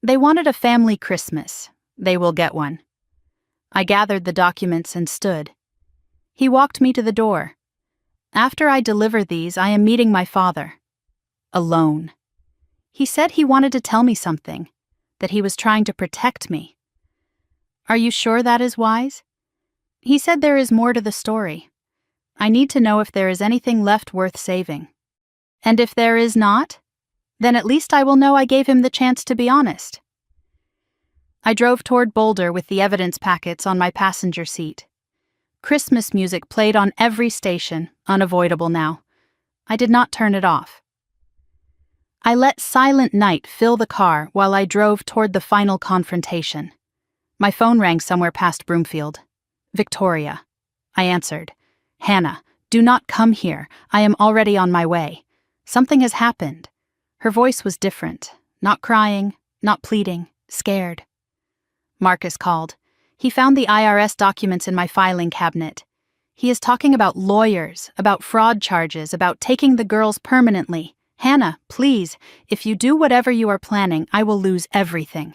A: They wanted a family Christmas. They will get one. I gathered the documents and stood. He walked me to the door. After I deliver these, I am meeting my father. Alone. He said he wanted to tell me something, that he was trying to protect me. Are you sure that is wise? He said there is more to the story. I need to know if there is anything left worth saving. And if there is not? Then at least I will know I gave him the chance to be honest. I drove toward Boulder with the evidence packets on my passenger seat. Christmas music played on every station, unavoidable now. I did not turn it off. I let Silent Night fill the car while I drove toward the final confrontation. My phone rang somewhere past Broomfield. Victoria. I answered. Hannah, do not come here. I am already on my way. Something has happened. Her voice was different. Not crying, not pleading, scared. Marcus called. He found the IRS documents in my filing cabinet. He is talking about lawyers, about fraud charges, about taking the girls permanently. Hannah, please, if you do whatever you are planning, I will lose everything.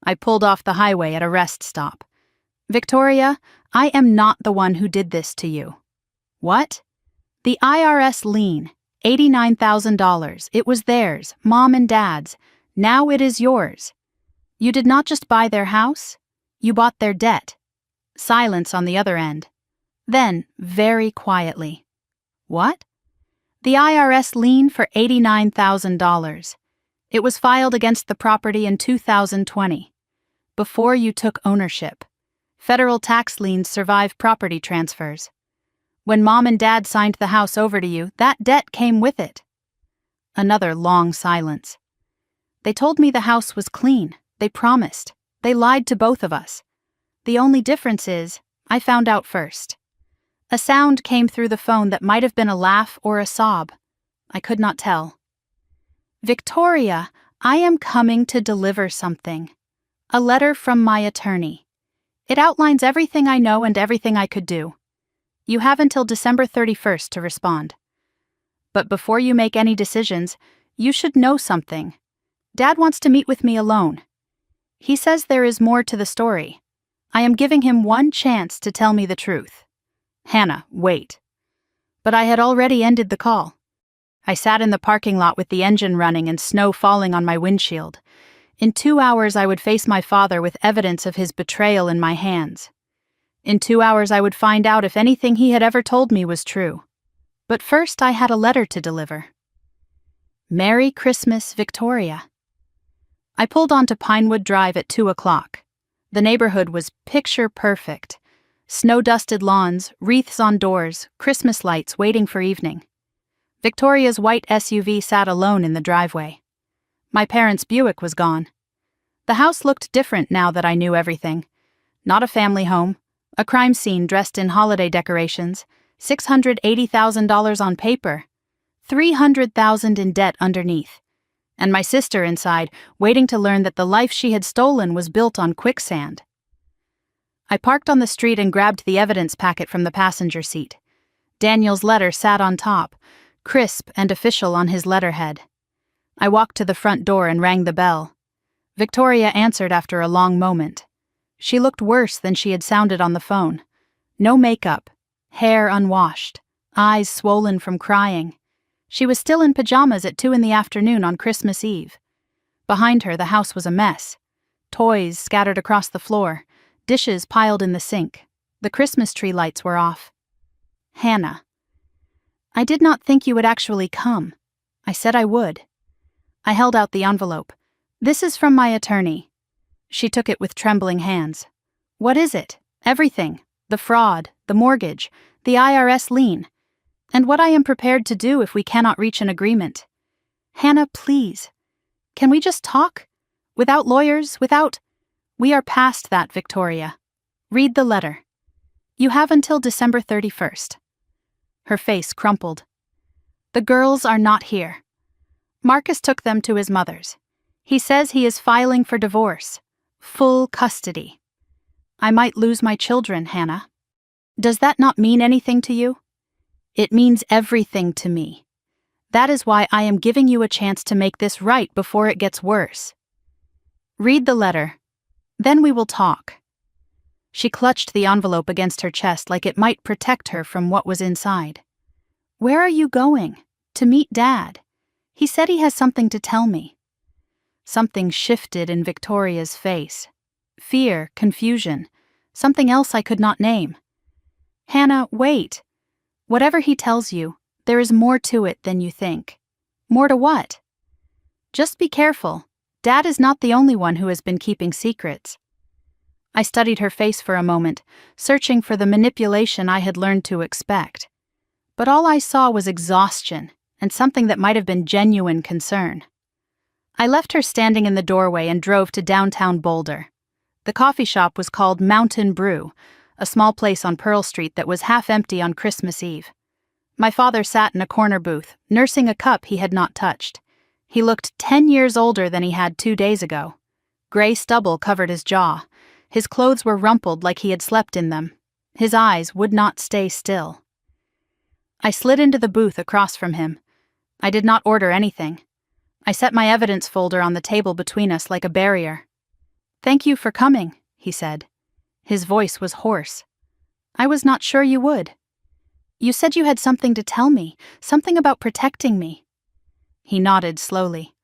A: I pulled off the highway at a rest stop. Victoria, I am not the one who did this to you. What? The IRS lien, $89,000. It was theirs, Mom and Dad's. Now it is yours. You did not just buy their house, you bought their debt. Silence on the other end. Then, very quietly. What? The IRS lien for $89,000. It was filed against the property in 2020, before you took ownership. Federal tax liens survive property transfers. When Mom and Dad signed the house over to you, that debt came with it. Another long silence. They told me the house was clean. They promised. They lied to both of us. The only difference is, I found out first. A sound came through the phone that might have been a laugh or a sob. I could not tell. Victoria, I am coming to deliver something. A letter from my attorney. It outlines everything I know and everything I could do. You have until December 31st to respond. But before you make any decisions, you should know something. Dad wants to meet with me alone. He says there is more to the story. I am giving him one chance to tell me the truth. Hannah, wait. But I had already ended the call. I sat in the parking lot with the engine running and snow falling on my windshield. In 2 hours I would face my father with evidence of his betrayal in my hands. In 2 hours I would find out if anything he had ever told me was true. But first I had a letter to deliver. Merry Christmas, Victoria. I pulled onto Pinewood Drive at 2 o'clock. The neighborhood was picture perfect. Snow-dusted lawns, wreaths on doors, Christmas lights waiting for evening. Victoria's white SUV sat alone in the driveway. My parents' Buick was gone. The house looked different now that I knew everything. Not a family home, a crime scene dressed in holiday decorations, $680,000 on paper, $300,000 in debt underneath, and my sister inside, waiting to learn that the life she had stolen was built on quicksand. I parked on the street and grabbed the evidence packet from the passenger seat. Daniel's letter sat on top, crisp and official on his letterhead. I walked to the front door and rang the bell. Victoria answered after a long moment. She looked worse than she had sounded on the phone. No makeup, hair unwashed, eyes swollen from crying. She was still in pajamas at 2 p.m. on Christmas Eve. Behind her, the house was a mess. Toys scattered across the floor, dishes piled in the sink. The Christmas tree lights were off. Hannah. I did not think you would actually come. I said I would. I held out the envelope. This is from my attorney. She took it with trembling hands. What is it? Everything. The fraud, the mortgage, the IRS lien. And what I am prepared to do if we cannot reach an agreement. Hannah, please. Can we just talk? Without lawyers, without... We are past that, Victoria. Read the letter. You have until December 31st. Her face crumpled. The girls are not here. Marcus took them to his mother's. He says he is filing for divorce. Full custody. I might lose my children, Hannah. Does that not mean anything to you? It means everything to me. That is why I am giving you a chance to make this right before it gets worse. Read the letter. Then we will talk. She clutched the envelope against her chest like it might protect her from what was inside. Where are you going? To meet Dad. He said he has something to tell me. Something shifted in Victoria's face. Fear, confusion, something else I could not name. Hannah, wait. Whatever he tells you, there is more to it than you think. More to what? Just be careful. Dad is not the only one who has been keeping secrets. I studied her face for a moment, searching for the manipulation I had learned to expect. But all I saw was exhaustion and something that might have been genuine concern. I left her standing in the doorway and drove to downtown Boulder. The coffee shop was called Mountain Brew, a small place on Pearl Street that was half empty on Christmas Eve. My father sat in a corner booth, nursing a cup he had not touched. He looked 10 years older than he had 2 days ago. Gray stubble covered his jaw. His clothes were rumpled like he had slept in them. His eyes would not stay still. I slid into the booth across from him. I did not order anything. I set my evidence folder on the table between us like a barrier. "Thank you for coming," he said. His voice was hoarse. "I was not sure you would. You said you had something to tell me, something about protecting me." He nodded slowly.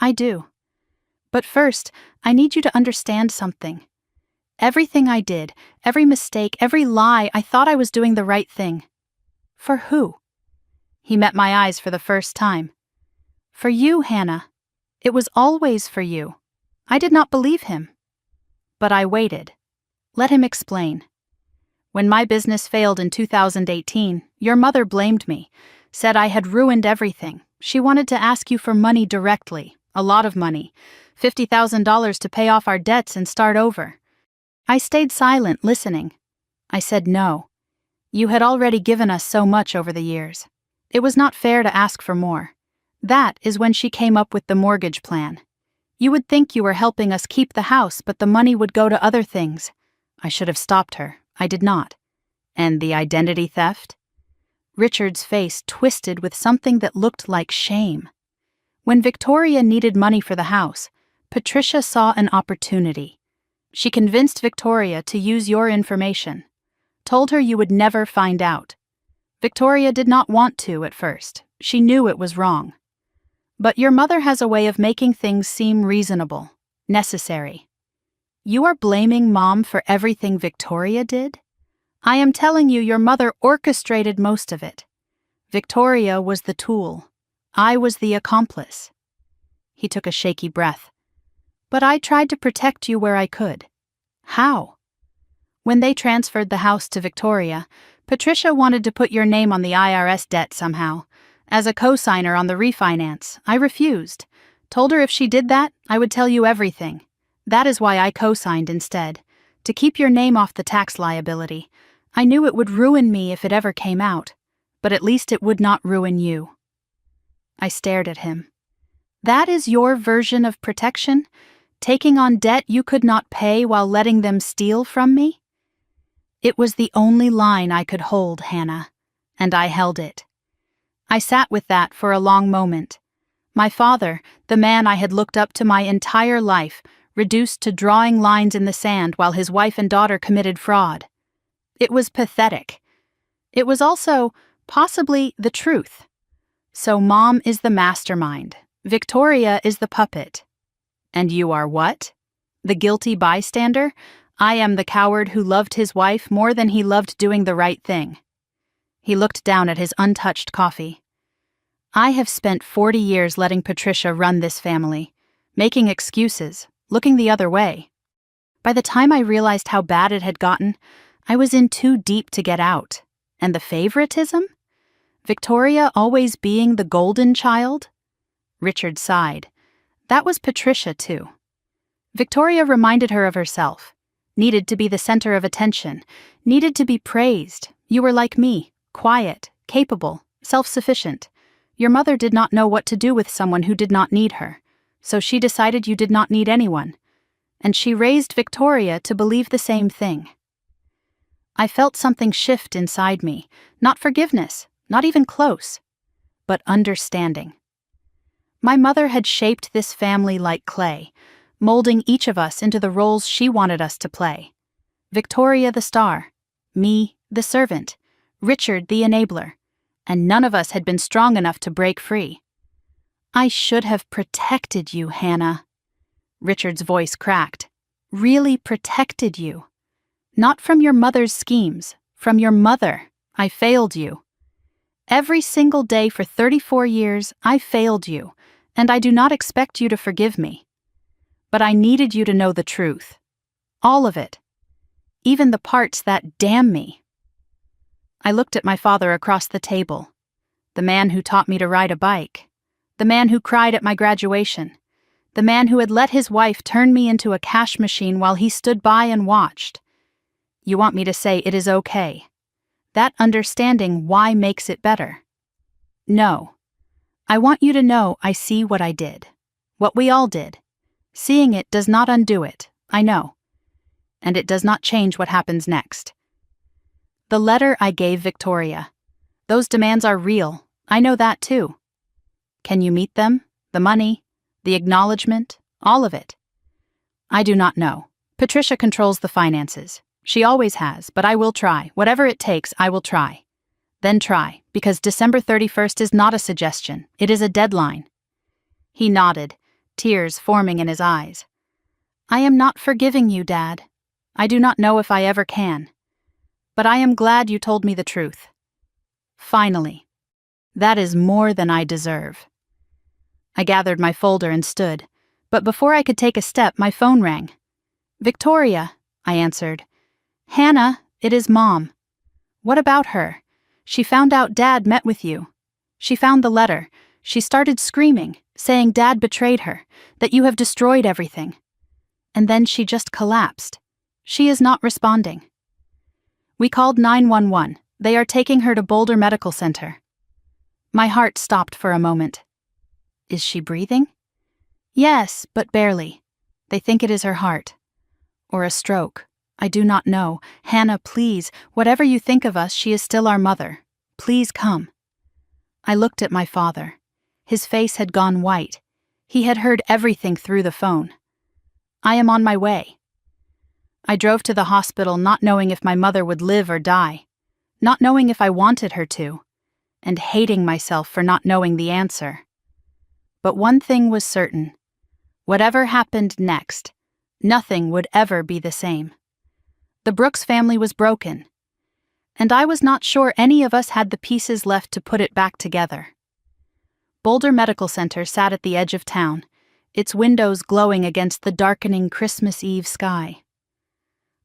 A: "I do. But first, I need you to understand something. Everything I did, every mistake, every lie, I thought I was doing the right thing. For who?" He met my eyes for the first time. "For you, Hannah. It was always for you." I did not believe him. But I waited. Let him explain. "When my business failed in 2018, your mother blamed me, said I had ruined everything. She wanted to ask you for money directly, a lot of money, $50,000 to pay off our debts and start over. I stayed silent, listening. I said no. You had already given us so much over the years. It was not fair to ask for more. That is when she came up with the mortgage plan. You would think you were helping us keep the house, but the money would go to other things. I should have stopped her. I did not. And the identity theft?" Richard's face twisted with something that looked like shame. "When Victoria needed money for the house, Patricia saw an opportunity. She convinced Victoria to use your information, told her you would never find out. Victoria did not want to at first. She knew it was wrong. But your mother has a way of making things seem reasonable, necessary. You are blaming Mom for everything Victoria did? I am telling you, your mother orchestrated most of it. Victoria was the tool. I was the accomplice." He took a shaky breath. "But I tried to protect you where I could." "How?" "When they transferred the house to Victoria, Patricia wanted to put your name on the IRS debt somehow. As a co-signer on the refinance, I refused. Told her if she did that, I would tell you everything. That is why I co-signed instead, to keep your name off the tax liability. I knew it would ruin me if it ever came out, but at least it would not ruin you." I stared at him. "That is your version of protection? Taking on debt you could not pay while letting them steal from me?" It was the only line I could hold, Hannah, and I held it. I sat with that for a long moment. My father, the man I had looked up to my entire life, reduced to drawing lines in the sand while his wife and daughter committed fraud. It was pathetic. It was also, possibly, the truth. So Mom is the mastermind. Victoria is the puppet. And you are what? The guilty bystander? I am the coward who loved his wife more than he loved doing the right thing. He looked down at his untouched coffee. I have spent 40 years letting Patricia run this family, making excuses, looking the other way. By the time I realized how bad it had gotten, I was in too deep to get out. And the favoritism? Victoria always being the golden child? Richard sighed. That was Patricia, too. Victoria reminded her of herself. Needed to be the center of attention. Needed to be praised. You were like me, quiet, capable, self-sufficient. Your mother did not know what to do with someone who did not need her, so she decided you did not need anyone. And she raised Victoria to believe the same thing. I felt something shift inside me, not forgiveness, not even close, but understanding. My mother had shaped this family like clay, molding each of us into the roles she wanted us to play. Victoria the star, me the servant, Richard the enabler, and none of us had been strong enough to break free. I should have protected you, Hannah. Richard's voice cracked. Really protected you. Not from your mother's schemes, from your mother. I failed you. Every single day for 34 years, I failed you, And I do not expect you to forgive me. But I needed you to know the truth. All of it. Even the parts that damn me. I looked at my father across the table. The man who taught me to ride a bike. The man who cried at my graduation. The man who had let his wife turn me into a cash machine while he stood by and watched. You want me to say it is okay. That understanding why makes it better. No. I want you to know I see what I did. What we all did. Seeing it does not undo it, I know. And it does not change what happens next. The letter I gave Victoria. Those demands are real, I know that too. Can you meet them? The money? The acknowledgement? All of it? I do not know. Patricia controls the finances. She always has, but I will try. Whatever it takes, I will try. Then try, because December 31st is not a suggestion, it is a deadline. He nodded, tears forming in his eyes. I am not forgiving you, Dad. I do not know if I ever can. But I am glad you told me the truth. Finally. That is more than I deserve. I gathered my folder and stood, but before I could take a step, my phone rang. Victoria, I answered. Hannah, it is Mom. What about her? She found out Dad met with you. She found the letter. She started screaming, saying Dad betrayed her, that you have destroyed everything. And then she just collapsed. She is not responding. We called 911. They are taking her to Boulder Medical Center. My heart stopped for a moment. Is she breathing? Yes, but barely. They think it is her heart. Or a stroke. I do not know. Hannah, please, whatever you think of us, she is still our mother. Please come. I looked at my father. His face had gone white. He had heard everything through the phone. I am on my way. I drove to the hospital not knowing if my mother would live or die, not knowing if I wanted her to, and hating myself for not knowing the answer. But one thing was certain. Whatever happened next, nothing would ever be the same. The Brooks family was broken, and I was not sure any of us had the pieces left to put it back together. Boulder Medical Center sat at the edge of town, its windows glowing against the darkening Christmas Eve sky.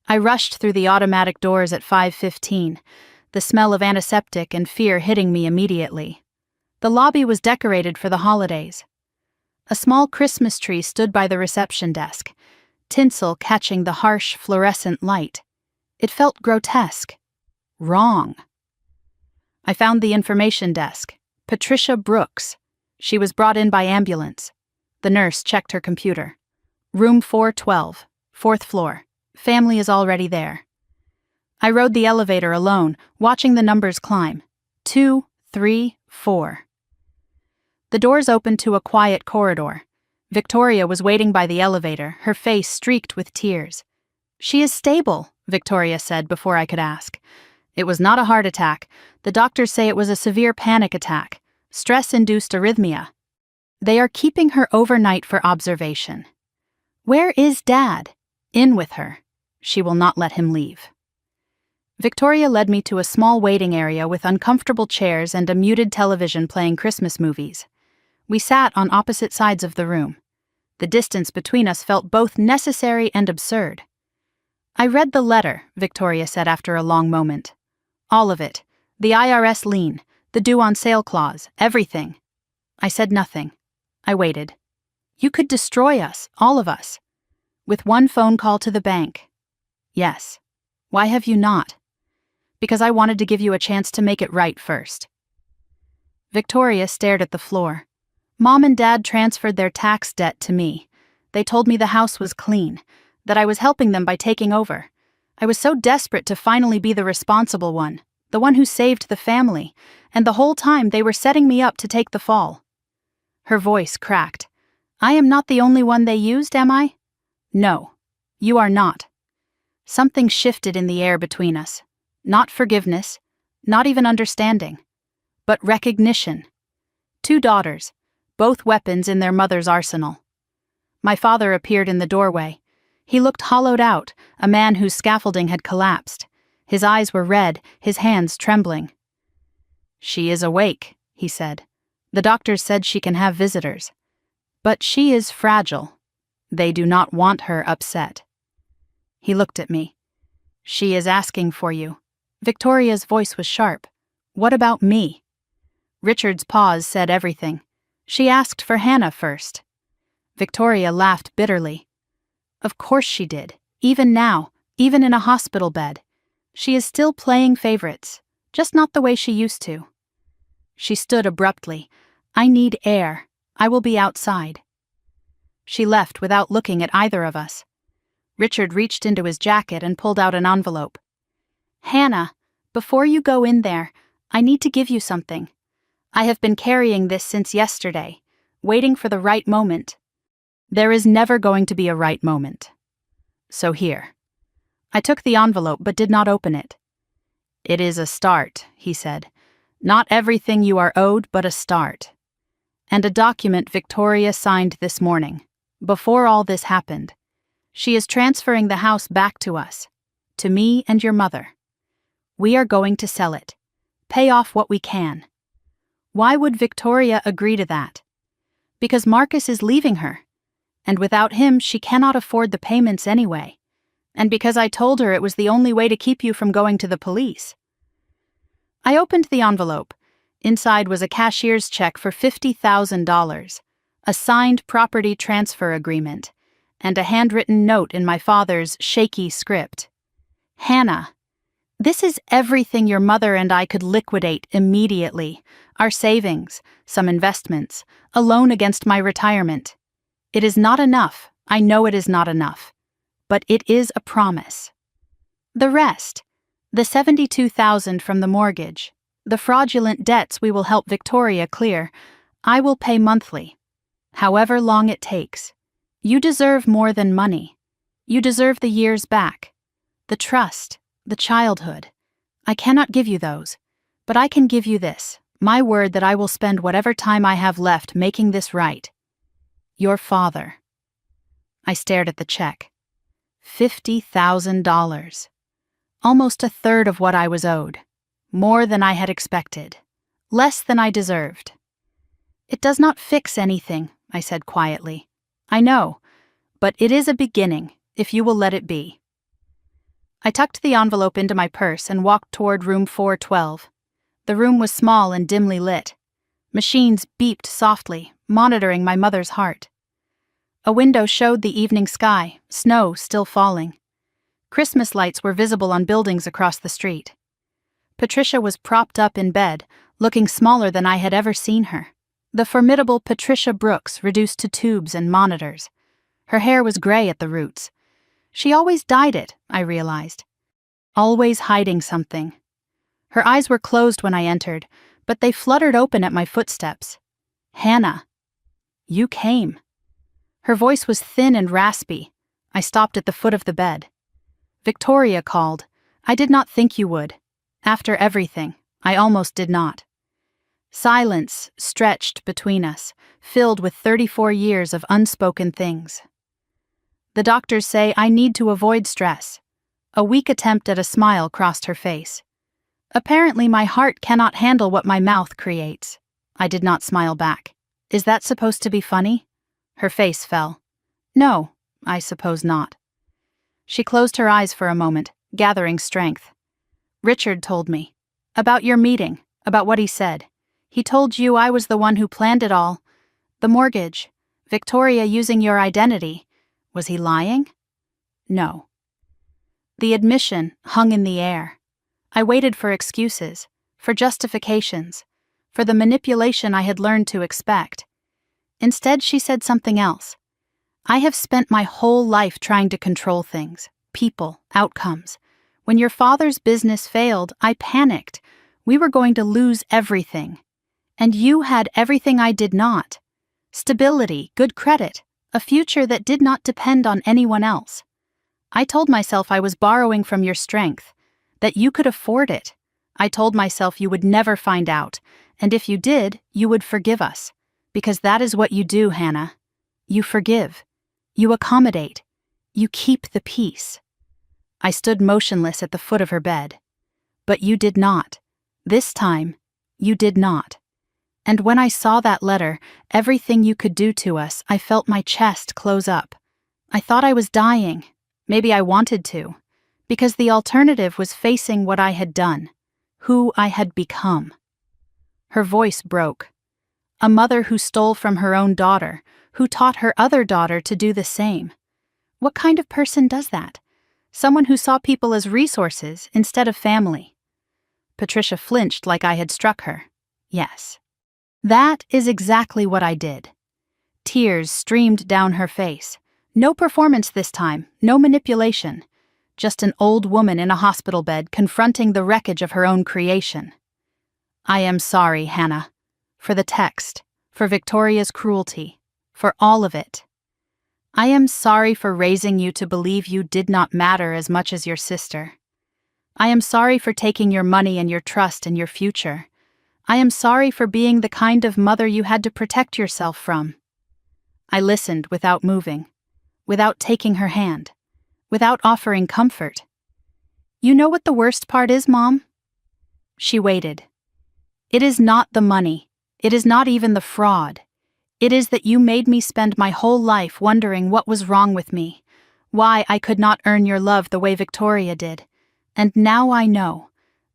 A: I rushed through the automatic doors at 5:15, the smell of antiseptic and fear hitting me immediately. The lobby was decorated for the holidays. A small Christmas tree stood by the reception desk, tinsel catching the harsh fluorescent light. It felt grotesque. Wrong. I found the information desk. Patricia Brooks. She was brought in by ambulance. The nurse checked her computer. Room 412, 4th floor. Family is already there. I rode the elevator alone, watching the numbers climb. 2, 3, 4. The doors opened to a quiet corridor. Victoria was waiting by the elevator, her face streaked with tears. She is stable, Victoria said before I could ask. It was not a heart attack. The doctors say it was a severe panic attack, stress-induced arrhythmia. They are keeping her overnight for observation. Where is Dad? In with her. She will not let him leave. Victoria led me to a small waiting area with uncomfortable chairs and a muted television playing Christmas movies. We sat on opposite sides of the room. The distance between us felt both necessary and absurd. I read the letter, Victoria said after a long moment. All of it. The IRS lien, the due on sale clause, everything. I said nothing. I waited. You could destroy us, all of us. With one phone call to the bank. Yes. Why have you not? Because I wanted to give you a chance to make it right first. Victoria stared at the floor. Mom and Dad transferred their tax debt to me. They told me the house was clean, that I was helping them by taking over. I was so desperate to finally be the responsible one, the one who saved the family, and the whole time they were setting me up to take the fall. Her voice cracked. I am not the only one they used, am I? No, you are not. Something shifted in the air between us. Not forgiveness, not even understanding, but recognition. 2 daughters, both weapons in their mother's arsenal. My father appeared in the doorway. He looked hollowed out, a man whose scaffolding had collapsed. His eyes were red, his hands trembling. She is awake, he said. The doctors said she can have visitors. But she is fragile. They do not want her upset. He looked at me. She is asking for you. Victoria's voice was sharp. What about me? Richard's pause said everything. She asked for Hannah first. Victoria laughed bitterly. Of course she did. Even now, even in a hospital bed. She is still playing favorites, just not the way she used to. She stood abruptly. I need air. I will be outside. She left without looking at either of us. Richard reached into his jacket and pulled out an envelope. Hannah, before you go in there, I need to give you something. I have been carrying this since yesterday, waiting for the right moment. There is never going to be a right moment. So here. I took the envelope but did not open it. It is a start, he said. Not everything you are owed, but a start. And a document Victoria signed this morning, before all this happened. She is transferring the house back to us, to me and your mother. We are going to sell it, pay off what we can. Why would Victoria agree to that? Because Marcus is leaving her, and without him she cannot afford the payments anyway, and because I told her it was the only way to keep you from going to the police. I opened the envelope. Inside was a cashier's check for $50,000, a signed property transfer agreement, and a handwritten note in my father's shaky script. Hannah, this is everything your mother and I could liquidate immediately. Our savings, some investments, a loan against my retirement. It is not enough. I know it is not enough. But it is a promise. The rest, the $72,000 from the mortgage, the fraudulent debts we will help Victoria clear, I will pay monthly, however long it takes. You deserve more than money. You deserve the years back, the trust, the childhood. I cannot give you those, but I can give you this, my word that I will spend whatever time I have left making this right. Your father. I stared at the check. $50,000. Almost a third of what I was owed. More than I had expected. Less than I deserved. It does not fix anything, I said quietly. I know, but it is a beginning, if you will let it be. I tucked the envelope into my purse and walked toward room 412. The room was small and dimly lit. Machines beeped softly, monitoring my mother's heart. A window showed the evening sky, snow still falling. Christmas lights were visible on buildings across the street. Patricia was propped up in bed, looking smaller than I had ever seen her. The formidable Patricia Brooks reduced to tubes and monitors. Her hair was gray at the roots. She always dyed it, I realized. Always hiding something. Her eyes were closed when I entered, but they fluttered open at my footsteps. Hannah. You came. Her voice was thin and raspy. I stopped at the foot of the bed. Victoria called. I did not think you would. After everything, I almost did not. Silence stretched between us, filled with 34 years of unspoken things. The doctors say I need to avoid stress. A weak attempt at a smile crossed her face. Apparently my heart cannot handle what my mouth creates. I did not smile back. Is that supposed to be funny? Her face fell. No, I suppose not. She closed her eyes for a moment, gathering strength. Richard told me. About your meeting, about what he said. He told you I was the one who planned it all. The mortgage, Victoria using your identity. Was he lying? No. The admission hung in the air. I waited for excuses, for justifications, for the manipulation I had learned to expect. Instead, she said something else. I have spent my whole life trying to control things, people, outcomes. When your father's business failed, I panicked. We were going to lose everything. And you had everything I did not. Stability, good credit, a future that did not depend on anyone else. I told myself I was borrowing from your strength, that you could afford it. I told myself you would never find out, and if you did, you would forgive us. Because that is what you do, Hannah. You forgive. You accommodate. You keep the peace. I stood motionless at the foot of her bed. But you did not. This time, you did not. And when I saw that letter, everything you could do to us, I felt my chest close up. I thought I was dying. Maybe I wanted to. Because the alternative was facing what I had done, who I had become. Her voice broke. A mother who stole from her own daughter, who taught her other daughter to do the same. What kind of person does that? Someone who saw people as resources instead of family. Patricia flinched like I had struck her. Yes. That is exactly what I did. Tears streamed down her face. No performance this time, no manipulation. Just an old woman in a hospital bed confronting the wreckage of her own creation. I am sorry, Hannah. For the text, for Victoria's cruelty, for all of it. I am sorry for raising you to believe you did not matter as much as your sister. I am sorry for taking your money and your trust and your future. I am sorry for being the kind of mother you had to protect yourself from. I listened without moving, without taking her hand, without offering comfort. You know what the worst part is, Mom? She waited. It is not the money. It is not even the fraud. It is that you made me spend my whole life wondering what was wrong with me, why I could not earn your love the way Victoria did. And now I know.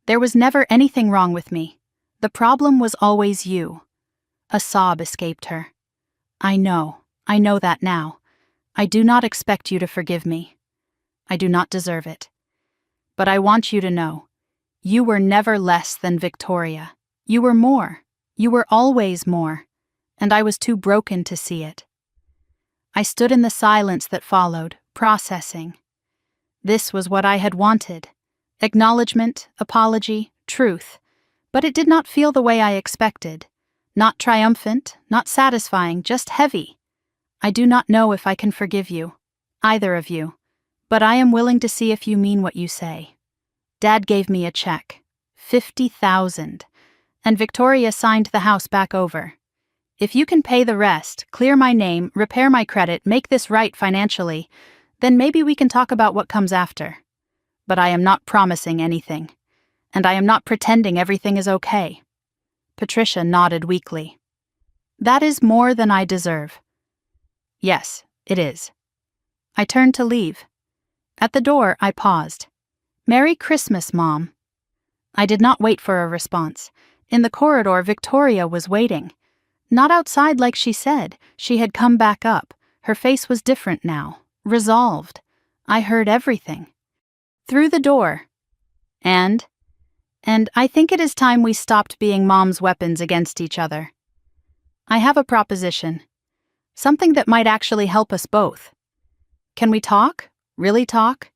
A: There was never anything wrong with me. The problem was always you. A sob escaped her. I know that now. I do not expect you to forgive me. I do not deserve it. But I want you to know, you were never less than Victoria. You were more. You were always more. And I was too broken to see it. I stood in the silence that followed, processing. This was what I had wanted. Acknowledgement, apology, truth. But it did not feel the way I expected. Not triumphant, not satisfying, just heavy. I do not know if I can forgive you, either of you, but I am willing to see if you mean what you say. Dad gave me a check, $50,000, and Victoria signed the house back over. If you can pay the rest, clear my name, repair my credit, make this right financially, then maybe we can talk about what comes after. But I am not promising anything, and I am not pretending everything is okay. Patricia nodded weakly. That is more than I deserve. Yes, it is. I turned to leave. At the door, I paused. Merry Christmas, Mom. I did not wait for a response. In the corridor, Victoria was waiting. Not outside like she said. She had come back up. Her face was different now, resolved. I heard everything. Through the door. And I think it is time we stopped being Mom's weapons against each other. I have a proposition. Something that might actually help us both. Can we talk? Really talk?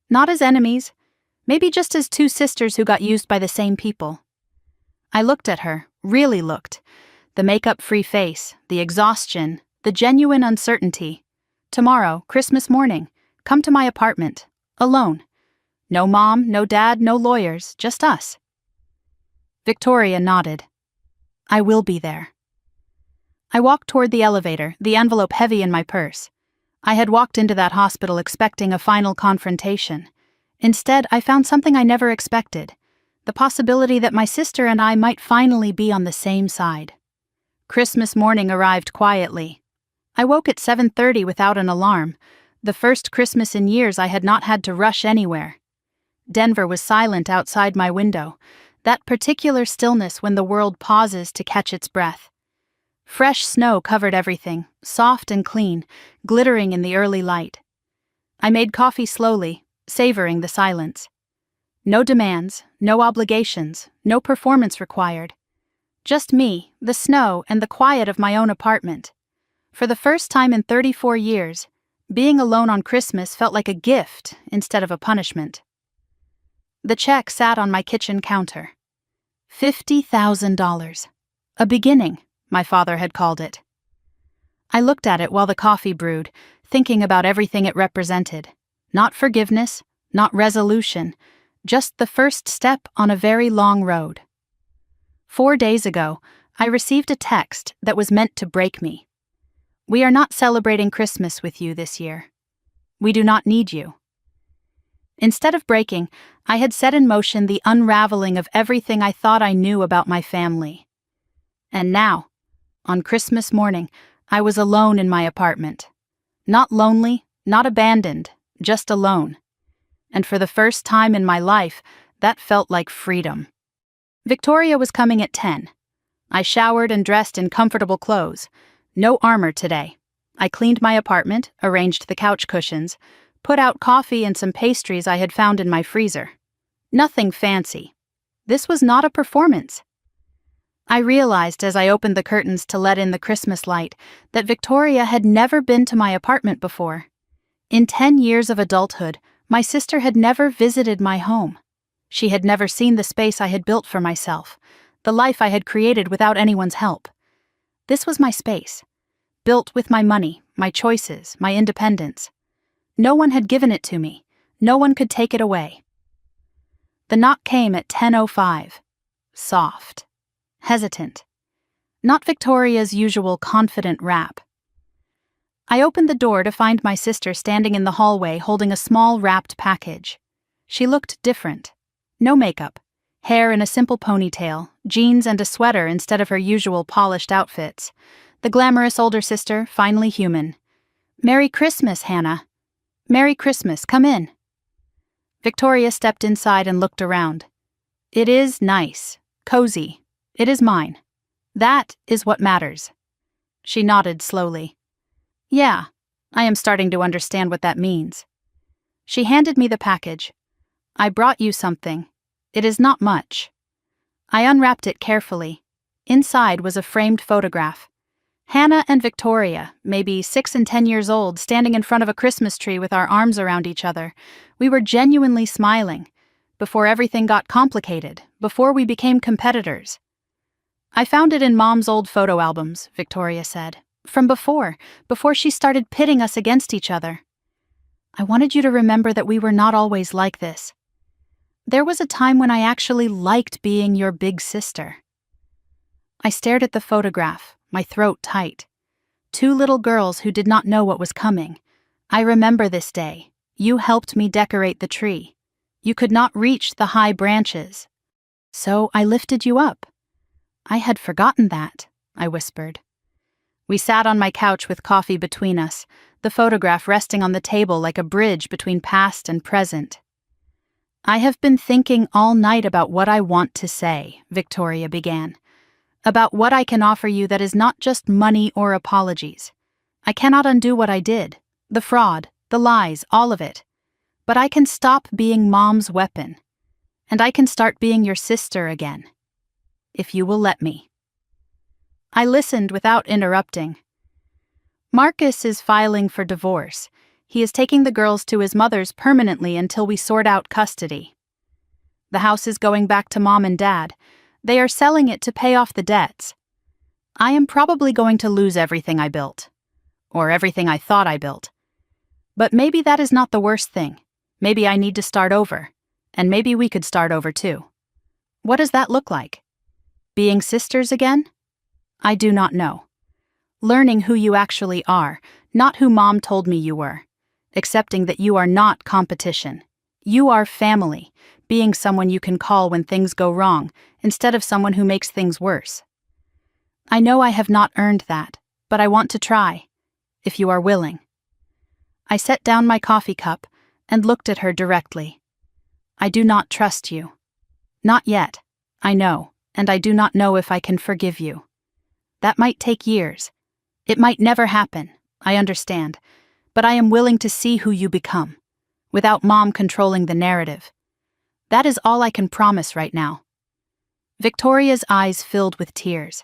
A: Not as enemies. Maybe just as two sisters who got used by the same people. I looked at her, really looked. The makeup-free face, the exhaustion, the genuine uncertainty. Tomorrow, Christmas morning, come to my apartment, alone. No Mom, no Dad, no lawyers, just us. Victoria nodded. I will be there. I walked toward the elevator, the envelope heavy in my purse. I had walked into that hospital expecting a final confrontation. Instead, I found something I never expected. The possibility that my sister and I might finally be on the same side. Christmas morning arrived quietly. I woke at 7:30 without an alarm. The first Christmas in years I had not had to rush anywhere. Denver was silent outside my window, that particular stillness when the world pauses to catch its breath. Fresh snow covered everything, soft and clean, glittering in the early light. I made coffee slowly, savoring the silence. No demands, no obligations, no performance required. Just me, the snow, and the quiet of my own apartment. For the first time in 34 years, being alone on Christmas felt like a gift instead of a punishment. The check sat on my kitchen counter. $50,000. A beginning, my father had called it. I looked at it while the coffee brewed, thinking about everything it represented. Not forgiveness, not resolution, just the first step on a very long road. 4 days ago, I received a text that was meant to break me. We are not celebrating Christmas with you this year. We do not need you. Instead of breaking, I had set in motion the unraveling of everything I thought I knew about my family. And now, on Christmas morning, I was alone in my apartment. Not lonely, not abandoned, just alone. And for the first time in my life, that felt like freedom. Victoria was coming at 10. I showered and dressed in comfortable clothes. No armor today. I cleaned my apartment, arranged the couch cushions, put out coffee and some pastries I had found in my freezer. Nothing fancy. This was not a performance. I realized as I opened the curtains to let in the Christmas light that Victoria had never been to my apartment before. In 10 years of adulthood, my sister had never visited my home. She had never seen the space I had built for myself, the life I had created without anyone's help. This was my space, built with my money, my choices, my independence. No one had given it to me. No one could take it away. The knock came at 10:05. Soft. Hesitant. Not Victoria's usual confident rap. I opened the door to find my sister standing in the hallway holding a small wrapped package. She looked different. No makeup. Hair in a simple ponytail, jeans and a sweater instead of her usual polished outfits. The glamorous older sister, finally human. "Merry Christmas, Hannah." "Merry Christmas, come in." Victoria stepped inside and looked around. "It is nice, cozy. It is mine. That is what matters." She nodded slowly. "Yeah, I am starting to understand what that means." She handed me the package. "I brought you something. It is not much." I unwrapped it carefully. Inside was a framed photograph. Hannah and Victoria, maybe 6 and 10 years old, standing in front of a Christmas tree with our arms around each other. We were genuinely smiling. Before everything got complicated, before we became competitors. "I found it in Mom's old photo albums," Victoria said. "From before she started pitting us against each other. I wanted you to remember that we were not always like this. There was a time when I actually liked being your big sister." I stared at the photograph, my throat tight. 2 little girls who did not know what was coming. I remember this day. You helped me decorate the tree. You could not reach the high branches. So I lifted you up. "I had forgotten that," I whispered. We sat on my couch with coffee between us, the photograph resting on the table like a bridge between past and present. "I have been thinking all night about what I want to say," Victoria began. "About what I can offer you that is not just money or apologies. I cannot undo what I did, the fraud, the lies, all of it. But I can stop being Mom's weapon. And I can start being your sister again. If you will let me." I listened without interrupting. "Marcus is filing for divorce. He is taking the girls to his mother's permanently until we sort out custody. The house is going back to Mom and Dad. They are selling it to pay off the debts. I am probably going to lose everything I built. Or everything I thought I built. But maybe that is not the worst thing. Maybe I need to start over. And maybe we could start over too. What does that look like? Being sisters again? I do not know. Learning who you actually are, not who Mom told me you were. Accepting that you are not competition. You are family, being someone you can call when things go wrong, instead of someone who makes things worse. I know I have not earned that, but I want to try, if you are willing." I set down my coffee cup and looked at her directly. "I do not trust you. Not yet, I know, and I do not know if I can forgive you. That might take years. It might never happen, I understand, but I am willing to see who you become, without Mom controlling the narrative. That is all I can promise right now." Victoria's eyes filled with tears.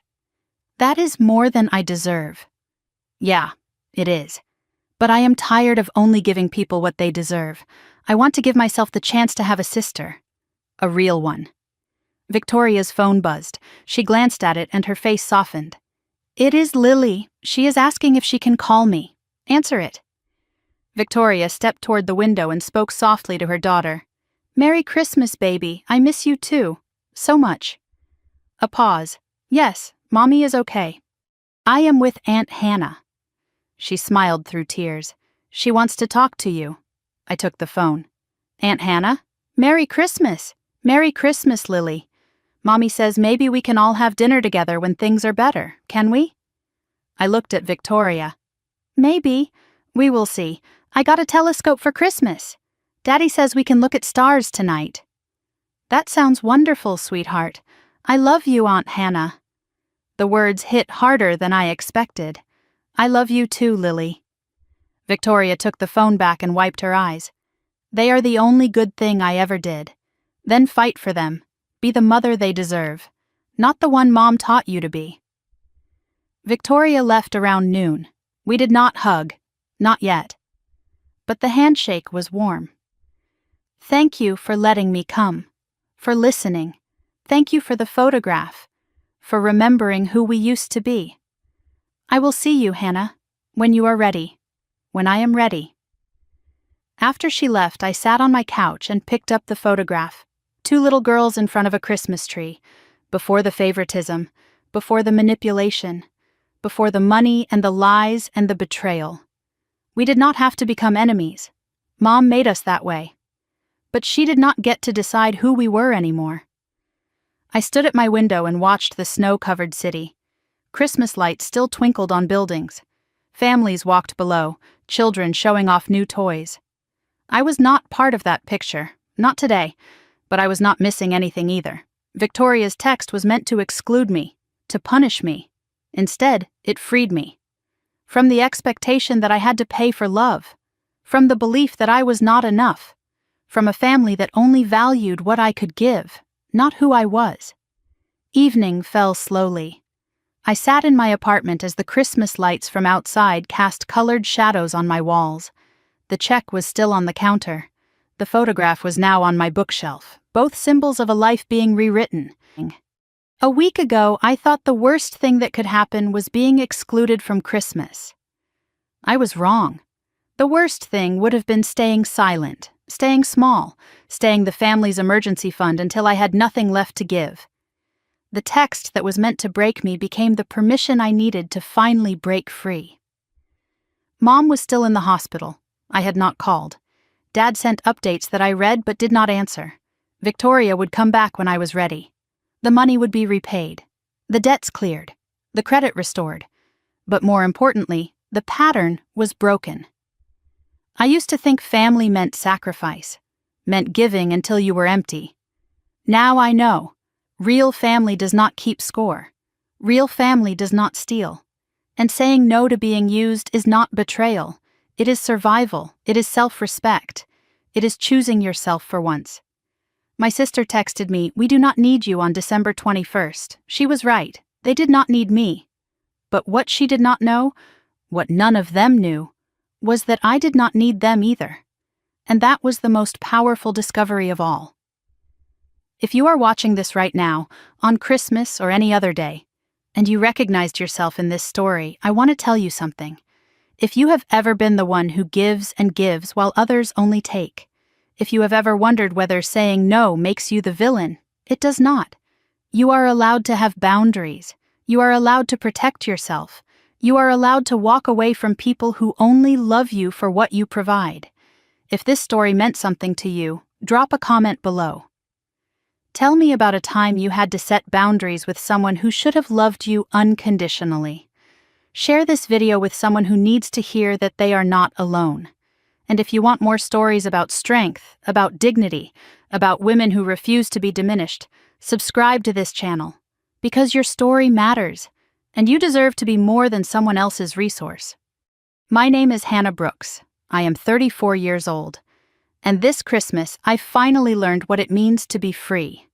A: "That is more than I deserve." "Yeah, it is. But I am tired of only giving people what they deserve. I want to give myself the chance to have a sister. A real one." Victoria's phone buzzed. She glanced at it and her face softened. "It is Lily. She is asking if she can call me. Answer it." Victoria stepped toward the window and spoke softly to her daughter. "Merry Christmas, baby. I miss you too. So much." A pause. "Yes, Mommy is okay. I am with Aunt Hannah." She smiled through tears. "She wants to talk to you." I took the phone. "Aunt Hannah? Merry Christmas! Merry Christmas, Lily. Mommy says maybe we can all have dinner together when things are better, can we? I looked at Victoria. Maybe. We will see. I got a telescope for Christmas. Daddy says we can look at stars tonight. That sounds wonderful, sweetheart. I love you, Aunt Hannah. The words hit harder than I expected. I love you too, Lily. Victoria took the phone back and wiped her eyes. They are the only good thing I ever did. Then fight for them. Be the mother they deserve. Not the one Mom taught you to be. Victoria left around noon. We did not hug. Not yet. But the handshake was warm. Thank you for letting me come. For listening. Thank you for the photograph. For remembering who we used to be. I will see you, Hannah, when you are ready. When I am ready. After she left, I sat on my couch and picked up the photograph. 2 little girls in front of a Christmas tree. Before the favoritism. Before the manipulation. Before the money and the lies and the betrayal. We did not have to become enemies. Mom made us that way. But she did not get to decide who we were anymore. I stood at my window and watched the snow-covered city. Christmas lights still twinkled on buildings. Families walked below, children showing off new toys. I was not part of that picture, not today, but I was not missing anything either. Victoria's text was meant to exclude me, to punish me. Instead, it freed me. From the expectation that I had to pay for love. From the belief that I was not enough. From a family that only valued what I could give, not who I was. Evening fell slowly. I sat in my apartment as the Christmas lights from outside cast colored shadows on my walls. The check was still on the counter. The photograph was now on my bookshelf, both symbols of a life being rewritten. A week ago, I thought the worst thing that could happen was being excluded from Christmas. I was wrong. The worst thing would have been staying silent, staying small, staying the family's emergency fund until I had nothing left to give. The text that was meant to break me became the permission I needed to finally break free. Mom was still in the hospital. I had not called. Dad sent updates that I read but did not answer. Victoria would come back when I was ready. The money would be repaid. The debts cleared. The credit restored. But more importantly, the pattern was broken. I used to think family meant sacrifice, meant giving until you were empty. Now I know. Real family does not keep score. Real family does not steal. And saying no to being used is not betrayal. It is survival. It is self-respect. It is choosing yourself for once. My sister texted me, "We do not need you," on December 21st. She was right. They did not need me. But what she did not know, what none of them knew, was that I did not need them either. And that was the most powerful discovery of all. If you are watching this right now, on Christmas or any other day, and you recognized yourself in this story, I want to tell you something. If you have ever been the one who gives and gives while others only take, if you have ever wondered whether saying no makes you the villain, it does not. You are allowed to have boundaries. You are allowed to protect yourself. You are allowed to walk away from people who only love you for what you provide. If this story meant something to you, drop a comment below. Tell me about a time you had to set boundaries with someone who should have loved you unconditionally. Share this video with someone who needs to hear that they are not alone. And if you want more stories about strength, about dignity, about women who refuse to be diminished, subscribe to this channel. Because your story matters, and you deserve to be more than someone else's resource. My name is Hannah Brooks. I am 34 years old. And this Christmas, I finally learned what it means to be free.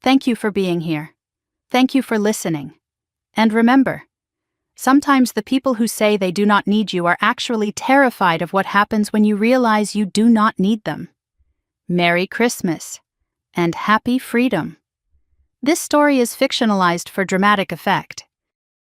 A: Thank you for being here. Thank you for listening. And remember, sometimes the people who say they do not need you are actually terrified of what happens when you realize you do not need them. Merry Christmas, and happy freedom. This story is fictionalized for dramatic effect.